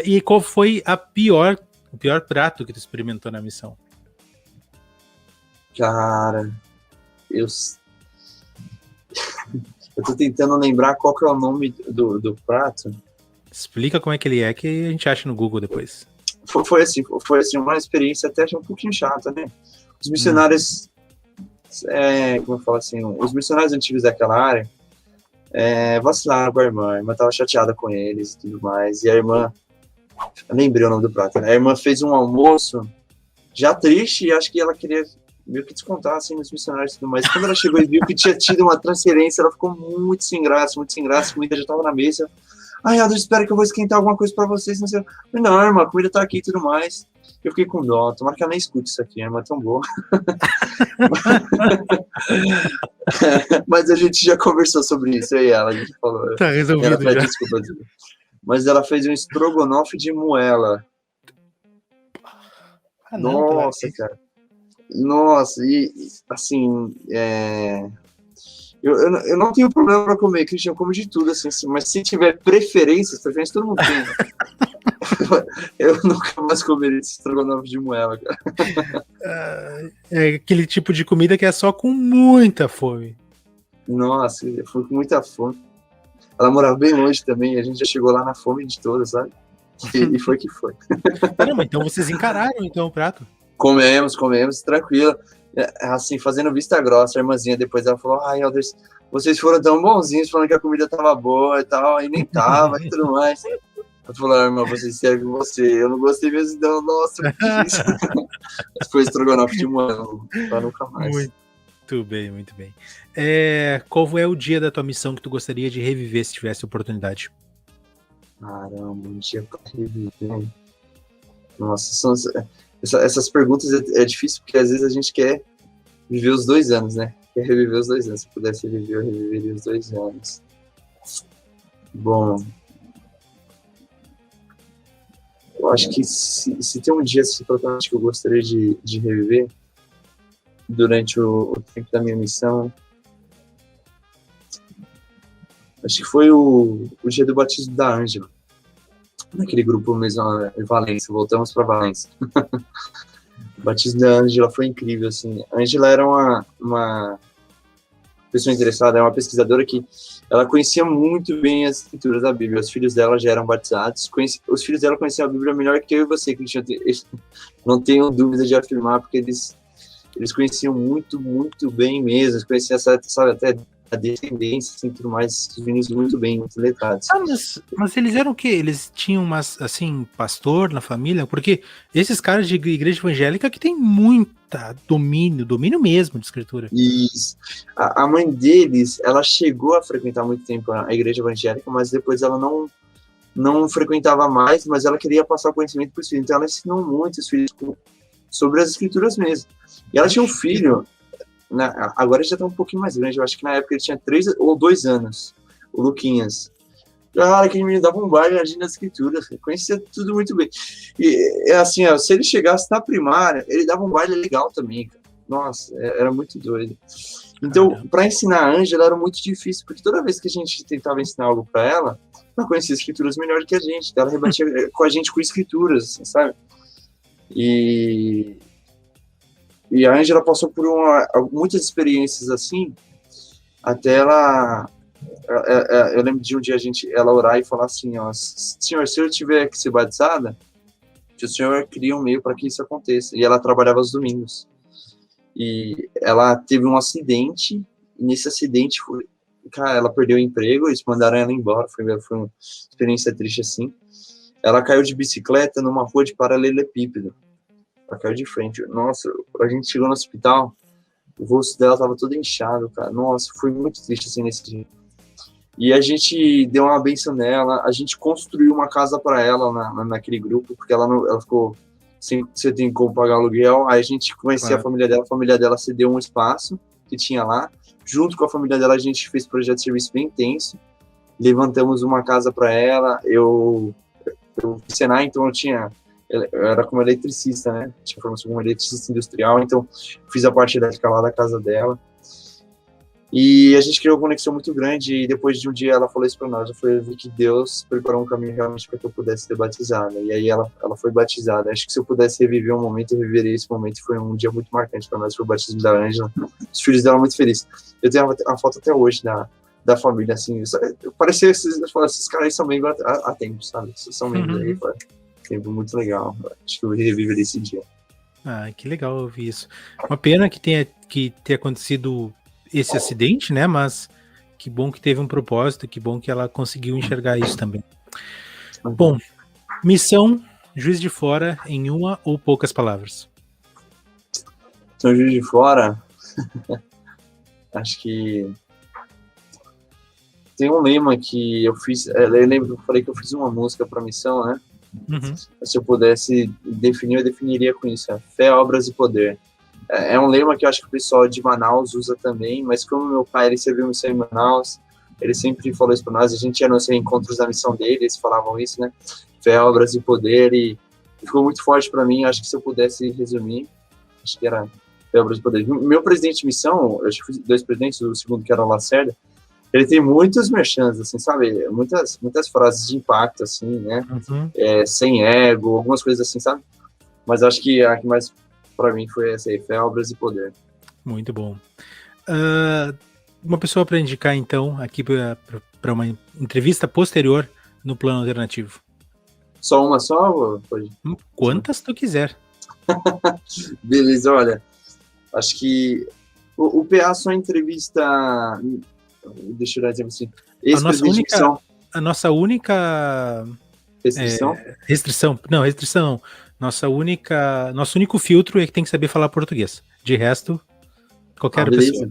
E qual foi o pior prato que tu experimentou na missão? Cara, eu tô tentando lembrar qual que é o nome do prato. Explica como é que ele é, que a gente acha no Google depois. Foi assim, uma experiência até um pouquinho chata, né? Os missionários, como eu falo assim, os missionários antigos daquela área vacilaram com a irmã tava chateada com eles e tudo mais, e a irmã, eu lembrei o nome do prato, né? A irmã fez um almoço já triste, e acho que ela queria meio que descontar, assim, nos missionários e tudo mais. Quando ela chegou e viu que tinha tido uma transferência, ela ficou muito sem graça, a comida já tava na mesa. Ai, Aldo, espera que eu vou esquentar alguma coisa pra vocês. Não, sei. Não, irmã, a comida tá aqui e tudo mais. Eu fiquei com dó. Tomara que ela nem escute isso aqui, a irmã é tão boa. Mas a gente já conversou sobre isso aí, ela. A gente falou. Tá resolvido já. Desculpa. Mas ela fez um estrogonofe de moela. Nossa, cara. Nossa, e assim, eu não tenho problema pra comer, Christian, eu como de tudo, assim, mas se tiver preferência todo mundo tem. Eu nunca mais comeria esse estrogonofe de moela, cara. É aquele tipo de comida que é só com muita fome. Nossa, eu fui com muita fome. Ela morava bem longe também, a gente já chegou lá na fome de todas, sabe? E foi que foi. Caramba, então vocês encararam então o prato? Comemos, tranquilo. Assim, fazendo vista grossa, a irmãzinha depois ela falou, ai, Elders, vocês foram tão bonzinhos falando que a comida tava boa e tal, e nem tava e tudo mais. Eu falei, irmã, vocês servem você, eu não gostei mesmo, não, nossa, que isso. Foi estrogonofe de moela, pra nunca mais. Muito bem. Qual é o dia da tua missão que tu gostaria de reviver se tivesse oportunidade? Caramba, um dia pra reviver. Nossa, essas perguntas é difícil, porque às vezes a gente quer viver os 2 anos, né? Quer reviver os 2 anos. Se pudesse reviver, eu reviveria os 2 anos. Bom, eu acho que se tem um dia assim, totalmente que eu gostaria de reviver durante o tempo da minha missão, acho que foi o dia do batismo da Ângela. Naquele grupo mesmo em Valência, voltamos para Valência. O batismo da Ângela foi incrível, assim. A Ângela era uma pessoa interessada, é uma pesquisadora que ela conhecia muito bem as escrituras da Bíblia. Os filhos dela já eram batizados. Os filhos dela conheciam a Bíblia melhor que eu e você, Cristian. Não tenho dúvida de afirmar, porque eles conheciam muito, muito bem mesmo. Eles conheciam, sabe, até a descendência, assim, tudo mais, os meninos muito bem, muito letrados. Mas eles eram o quê? Eles tinham, assim, pastor na família? Porque esses caras de igreja evangélica que tem muita domínio mesmo de escritura. Isso. A mãe deles, ela chegou a frequentar muito tempo a igreja evangélica, mas depois ela não frequentava mais, mas ela queria passar o conhecimento para os filhos. Então ela ensinou muito os filhos sobre as escrituras mesmo. E ela tinha um filho, agora ele já está um pouquinho mais grande, eu acho que na época ele tinha 3 ou 2 anos, o Luquinhas. Cara, aquele menino dava um baile nas escrituras, conhecia tudo muito bem. E assim, se ele chegasse na primária, ele dava um baile legal também, cara. Nossa, era muito doido. Então, para ensinar a Ângela era muito difícil, porque toda vez que a gente tentava ensinar algo para ela conhecia escrituras melhor que a gente, ela rebatia com a gente com escrituras, assim, sabe? E a Ângela passou por muitas experiências assim, até ela... Eu lembro de um dia ela orar e falar assim, ó, Senhor, se eu tiver que ser batizada, que o Senhor cria um meio para que isso aconteça. E ela trabalhava aos domingos. E ela teve um acidente, e nesse acidente, cara, ela perdeu o emprego, eles mandaram ela embora, foi uma experiência triste assim. Ela caiu de bicicleta numa rua de paralelepípedo. Ela caiu de frente. Nossa, a gente chegou no hospital, o rosto dela tava todo inchado, cara. Nossa, foi muito triste assim nesse dia. E a gente deu uma benção nela, a gente construiu uma casa para ela naquele grupo, porque ela ficou sem você tem como pagar aluguel. Aí a gente conhecia a família dela cedeu um espaço que tinha lá. Junto com a família dela, a gente fez projeto de serviço bem intenso. Levantamos uma casa para ela. Eu fiz Senai, então eu era como eletricista, né? Tinha formação como eletricista industrial, então fiz a parte elétrica lá da casa dela. E a gente criou uma conexão muito grande, e depois de um dia ela falou isso para nós, eu vi que Deus preparou um caminho realmente para que eu pudesse ser batizada, e aí ela foi batizada. Acho que se eu pudesse reviver um momento, eu reviveria esse momento. Foi um dia muito marcante para nós, foi o batismo da Ângela, os filhos dela muito felizes. Eu tenho uma foto até hoje da família, assim, parecia esses caras são membros há tempo, sabe? São membros aí, foi tempo muito legal. Acho que eu reviveria esse dia. Ah, que legal ouvir isso. Uma pena que tenha acontecido esse acidente, né? Mas que bom que teve um propósito, que bom que ela conseguiu enxergar isso também. Bom, missão Juiz de Fora em uma ou poucas palavras. Missão Juiz de Fora, acho que tem um lema que eu fiz. Eu lembro que eu falei que eu fiz uma música para missão, né? Uhum. Se eu pudesse definir, eu definiria com isso: fé, obras e poder. É um lema que eu acho que o pessoal de Manaus usa também, mas como meu pai, ele serviu missão em Manaus, ele sempre falou isso para nós, a gente ia nos encontros da missão dele, eles falavam isso, né? Fé, obras e poder, e ficou muito forte para mim. Acho que se eu pudesse resumir, acho que era fé, obras e poder. Meu presidente de missão, eu acho que fui 2 presidentes, o segundo que era o Lacerda, ele tem muitos merchans, assim, sabe? Muitas frases de impacto, assim, né? Uhum. Sem ego, algumas coisas assim, sabe? Mas acho que a que mais para mim foi essa aí, fé, obras e poder. Muito bom. Uma pessoa para indicar, então, aqui para uma entrevista posterior no Plano Alternativo. Só uma só? Pode? Quantas tu quiser. Beleza, olha, acho que o PA só entrevista, deixa eu dar exemplo assim, a nossa única restrição? Restrição. Nosso único filtro é que tem que saber falar português. De resto, qualquer pessoa.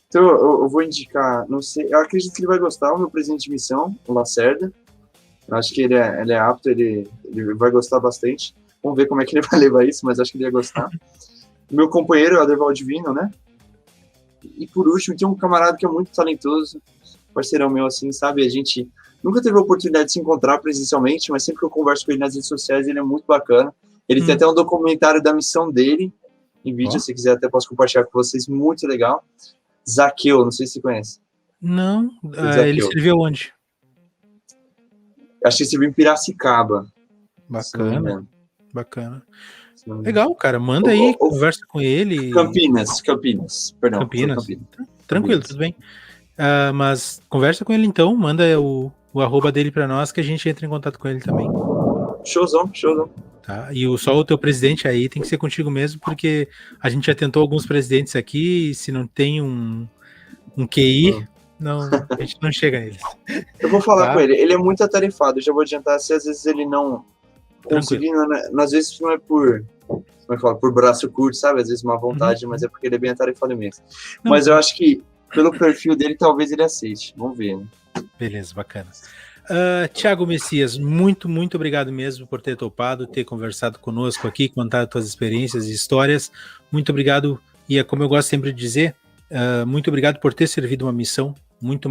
Então, eu vou indicar, não sei, eu acredito que ele vai gostar, o meu presidente de missão, o Lacerda. Eu acho que ele é apto, ele vai gostar bastante. Vamos ver como é que ele vai levar isso, mas acho que ele ia gostar. Meu companheiro é o Adeval Divino, né? E por último, tem um camarada que é muito talentoso, parceirão meu, assim, sabe? A gente nunca teve a oportunidade de se encontrar presencialmente, mas sempre que eu converso com ele nas redes sociais, ele é muito bacana. Ele tem até um documentário da missão dele, em vídeo, se quiser, até posso compartilhar com vocês, muito legal. Zaqueu, não sei se você conhece. Não, ele escreveu onde? Acho que escreveu em Piracicaba. Bacana. Legal, cara, manda aí, conversa com ele. Campinas, perdão. Campinas. Tranquilo, tudo bem. Mas conversa com ele então, manda o arroba dele para nós que a gente entra em contato com ele também. Showzão. Tá? E só o teu presidente aí tem que ser contigo mesmo, porque a gente já tentou alguns presidentes aqui, e se não tem um QI, a gente não chega neles. Eu vou falar com ele é muito atarefado, eu já vou adiantar, se às vezes ele não conseguir, às vezes não é por braço curto, sabe? Às vezes má vontade, mas é porque ele é bem atarefado mesmo. Mas eu acho que pelo perfil dele, talvez ele aceite. Vamos ver, né? Beleza, bacana. Thiago Messias, muito, muito obrigado mesmo por ter topado, ter conversado conosco aqui, contado as tuas experiências e histórias. Muito obrigado, e como eu gosto sempre de dizer, muito obrigado por ter servido uma missão muito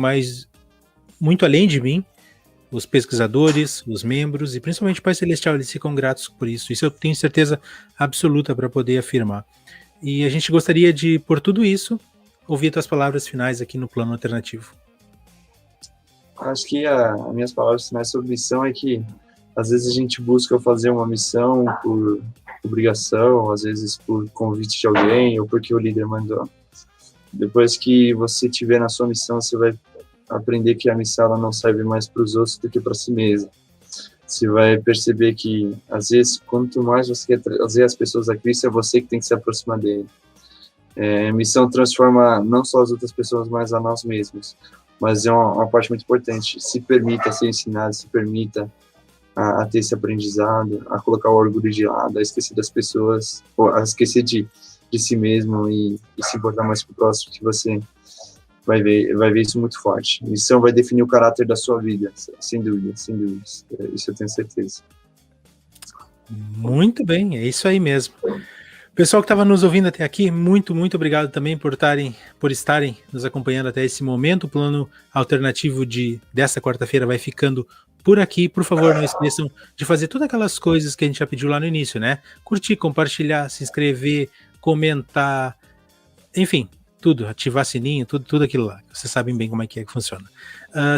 além de mim. Os pesquisadores, os membros e principalmente o Pai Celestial, eles ficam gratos por isso. Isso eu tenho certeza absoluta para poder afirmar. E a gente gostaria de, por tudo isso, ouvir tuas palavras finais aqui no Plano Alternativo. Acho que as minhas palavras finais sobre missão é que às vezes a gente busca fazer uma missão por obrigação, às vezes por convite de alguém ou porque o líder mandou. Depois que você tiver na sua missão, você vai aprender que a missão ela não serve mais para os outros do que para si mesma. Você vai perceber que, às vezes, quanto mais você quer trazer as pessoas a Cristo, é você que tem que se aproximar dele. A missão transforma não só as outras pessoas, mas a nós mesmos. Mas é uma parte muito importante. Se permita ser ensinado, se permita a ter esse aprendizado, a colocar o orgulho de lado, a esquecer das pessoas, ou a esquecer de si mesmo e se importar mais com o próximo, que você vai ver isso muito forte. Missão vai definir o caráter da sua vida, sem dúvida, sem dúvidas. Isso eu tenho certeza. Muito bem, é isso aí mesmo. Pessoal que estava nos ouvindo até aqui, muito obrigado também por estarem nos acompanhando até esse momento. O Plano Alternativo dessa quarta-feira vai ficando por aqui. Por favor, não esqueçam de fazer todas aquelas coisas que a gente já pediu lá no início, né? Curtir, compartilhar, se inscrever, comentar, enfim, tudo, ativar sininho, tudo aquilo lá. Vocês sabem bem como é que funciona.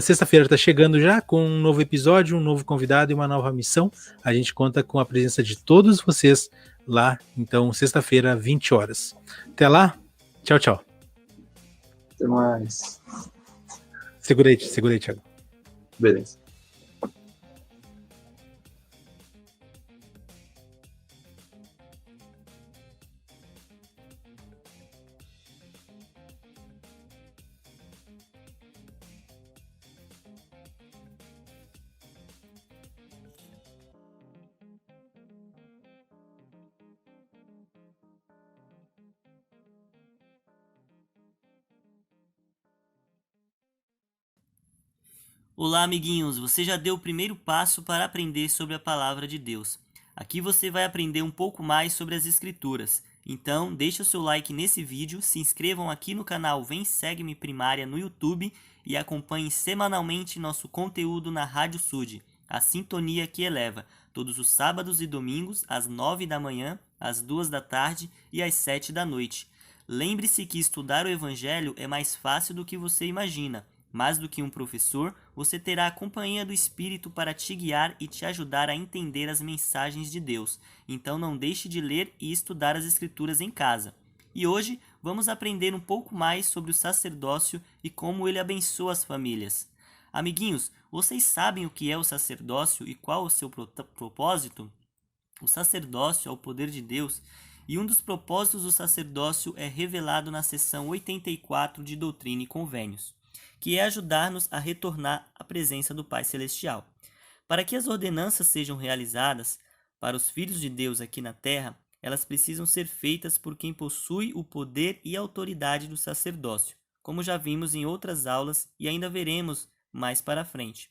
Sexta-feira está chegando já com um novo episódio, um novo convidado e uma nova missão. A gente conta com a presença de todos vocês lá, então, sexta-feira, 20 horas. Até lá, tchau. Até mais. Segura aí, Thiago. Beleza. Olá, amiguinhos! Você já deu o primeiro passo para aprender sobre a Palavra de Deus. Aqui você vai aprender um pouco mais sobre as Escrituras. Então, deixe o seu like nesse vídeo, se inscrevam aqui no canal Vem Segue-me Primária no YouTube e acompanhem semanalmente nosso conteúdo na Rádio Sud, a sintonia que eleva, todos os sábados e domingos, às 9 da manhã, às 2 da tarde e às 7 da noite. Lembre-se que estudar o Evangelho é mais fácil do que você imagina. Mais do que um professor, você terá a companhia do Espírito para te guiar e te ajudar a entender as mensagens de Deus. Então não deixe de ler e estudar as Escrituras em casa. E hoje vamos aprender um pouco mais sobre o sacerdócio e como ele abençoa as famílias. Amiguinhos, vocês sabem o que é o sacerdócio e qual o seu propósito? O sacerdócio é o poder de Deus e um dos propósitos do sacerdócio é revelado na seção 84 de Doutrina e Convênios, que é ajudar-nos a retornar à presença do Pai Celestial. Para que as ordenanças sejam realizadas para os filhos de Deus aqui na terra, elas precisam ser feitas por quem possui o poder e a autoridade do sacerdócio, como já vimos em outras aulas e ainda veremos mais para frente.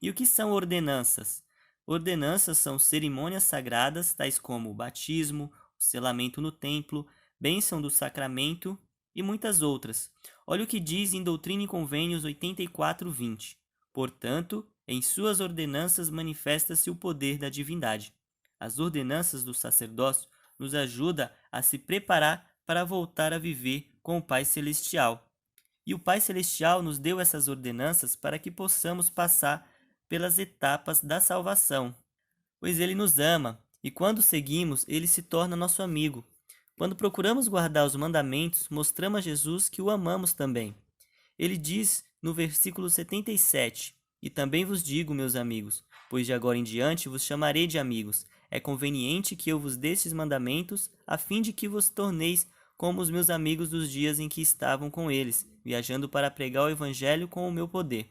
E o que são ordenanças? Ordenanças são cerimônias sagradas, tais como o batismo, o selamento no templo, bênção do sacramento e muitas outras. Olha o que diz em Doutrina e Convênios 84:20. Portanto, em suas ordenanças manifesta-se o poder da divindade. As ordenanças do sacerdócio nos ajudam a se preparar para voltar a viver com o Pai Celestial. E o Pai Celestial nos deu essas ordenanças para que possamos passar pelas etapas da salvação, pois Ele nos ama, e quando seguimos, Ele se torna nosso amigo. Quando procuramos guardar os mandamentos, mostramos a Jesus que o amamos também. Ele diz no versículo 77, E também vos digo, meus amigos, pois de agora em diante vos chamarei de amigos. É conveniente que eu vos dê estes mandamentos, a fim de que vos torneis como os meus amigos dos dias em que estavam com eles, viajando para pregar o evangelho com o meu poder.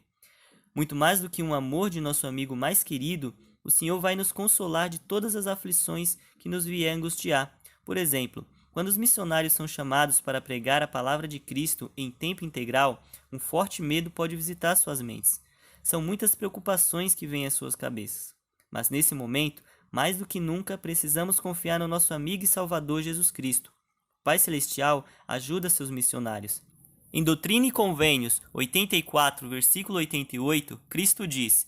Muito mais do que um amor de nosso amigo mais querido, o Senhor vai nos consolar de todas as aflições que nos vier angustiar. Por exemplo, quando os missionários são chamados para pregar a palavra de Cristo em tempo integral, um forte medo pode visitar suas mentes. São muitas preocupações que vêm às suas cabeças. Mas nesse momento, mais do que nunca, precisamos confiar no nosso amigo e Salvador Jesus Cristo. O Pai Celestial ajuda seus missionários. Em Doutrina e Convênios 84, versículo 88, Cristo diz: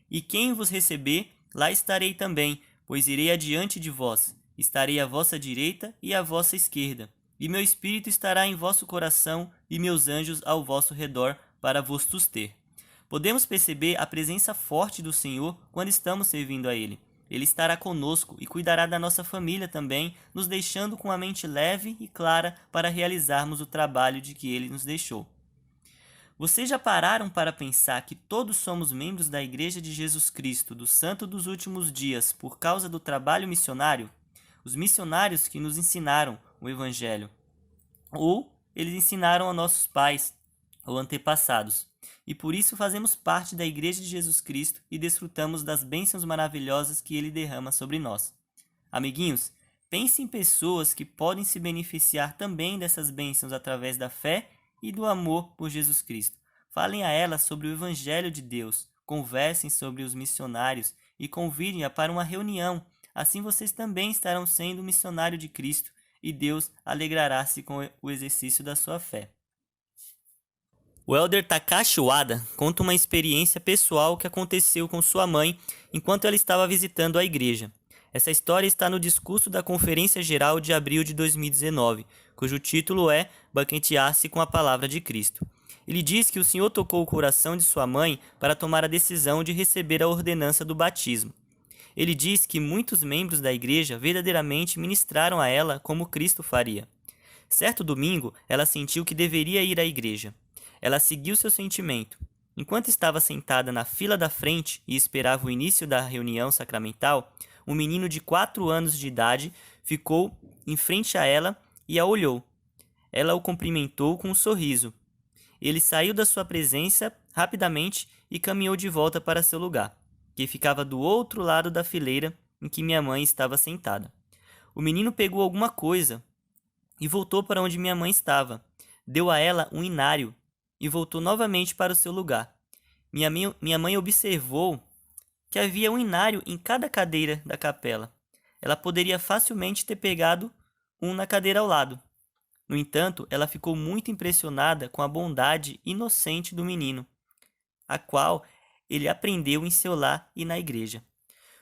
E quem vos receber, lá estarei também, pois irei adiante de vós. Estarei à vossa direita e à vossa esquerda. e meu espírito estará em vosso coração e meus anjos ao vosso redor para vos suster. Podemos perceber a presença forte do Senhor quando estamos servindo a Ele. Ele estará conosco e cuidará da nossa família também, nos deixando com a mente leve e clara para realizarmos o trabalho de que Ele nos deixou. Vocês já pararam para pensar que todos somos membros da Igreja de Jesus Cristo, do Santo dos Últimos Dias, por causa do trabalho missionário? Os missionários que nos ensinaram o Evangelho. Ou eles ensinaram a nossos pais ou antepassados. E por isso fazemos parte da Igreja de Jesus Cristo e desfrutamos das bênçãos maravilhosas que Ele derrama sobre nós. Amiguinhos, pense em pessoas que podem se beneficiar também dessas bênçãos através da fé e do amor por Jesus Cristo. Falem a elas sobre o Evangelho de Deus, conversem sobre os missionários e convidem-a para uma reunião. Assim vocês também estarão sendo missionário de Cristo e Deus alegrará-se com o exercício da sua fé. O Elder Takashi Wada conta uma experiência pessoal que aconteceu com sua mãe enquanto ela estava visitando a igreja. Essa história está no discurso da Conferência Geral de abril de 2019, cujo título é Banquetear-se com a Palavra de Cristo. Ele diz que o Senhor tocou o coração de sua mãe para tomar a decisão de receber a ordenança do batismo. Ele diz que muitos membros da igreja verdadeiramente ministraram a ela como Cristo faria. Certo domingo, ela sentiu que deveria ir à igreja. Ela seguiu seu sentimento. Enquanto estava sentada na fila da frente e esperava o início da reunião sacramental, um menino de 4 anos de idade ficou em frente a ela e a olhou. Ela o cumprimentou com um sorriso. Ele saiu da sua presença rapidamente e caminhou de volta para seu lugar, que ficava do outro lado da fileira em que minha mãe estava sentada. O menino pegou alguma coisa e voltou para onde minha mãe estava. Deu a ela um inário e voltou novamente para o seu lugar. Minha mãe observou que havia um inário em cada cadeira da capela. Ela poderia facilmente ter pegado um na cadeira ao lado. No entanto, ela ficou muito impressionada com a bondade inocente do menino, a qual ele aprendeu em seu lar e na igreja.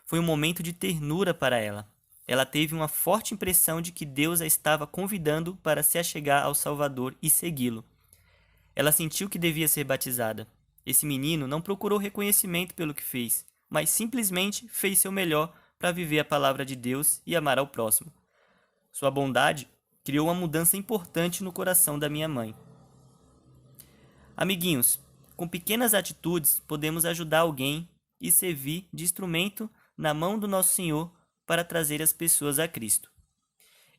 Foi um momento de ternura para ela. Ela teve uma forte impressão de que Deus a estava convidando para se achegar ao Salvador e segui-lo. Ela sentiu que devia ser batizada. Esse menino não procurou reconhecimento pelo que fez, mas simplesmente fez seu melhor para viver a palavra de Deus e amar ao próximo. Sua bondade criou uma mudança importante no coração da minha mãe. Amiguinhos, com pequenas atitudes podemos ajudar alguém e servir de instrumento na mão do nosso Senhor para trazer as pessoas a Cristo.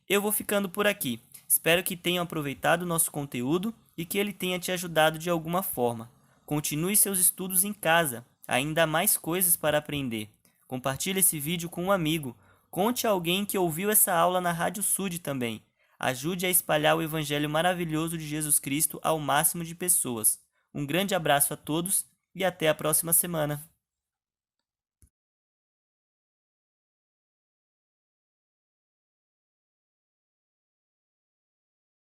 Eu vou ficando por aqui. Espero que tenham aproveitado o nosso conteúdo e que ele tenha te ajudado de alguma forma. Continue seus estudos em casa. Ainda há mais coisas para aprender. Compartilhe esse vídeo com um amigo. Conte a alguém que ouviu essa aula na Rádio Sud também. Ajude a espalhar o Evangelho maravilhoso de Jesus Cristo ao máximo de pessoas. Um grande abraço a todos e até a próxima semana.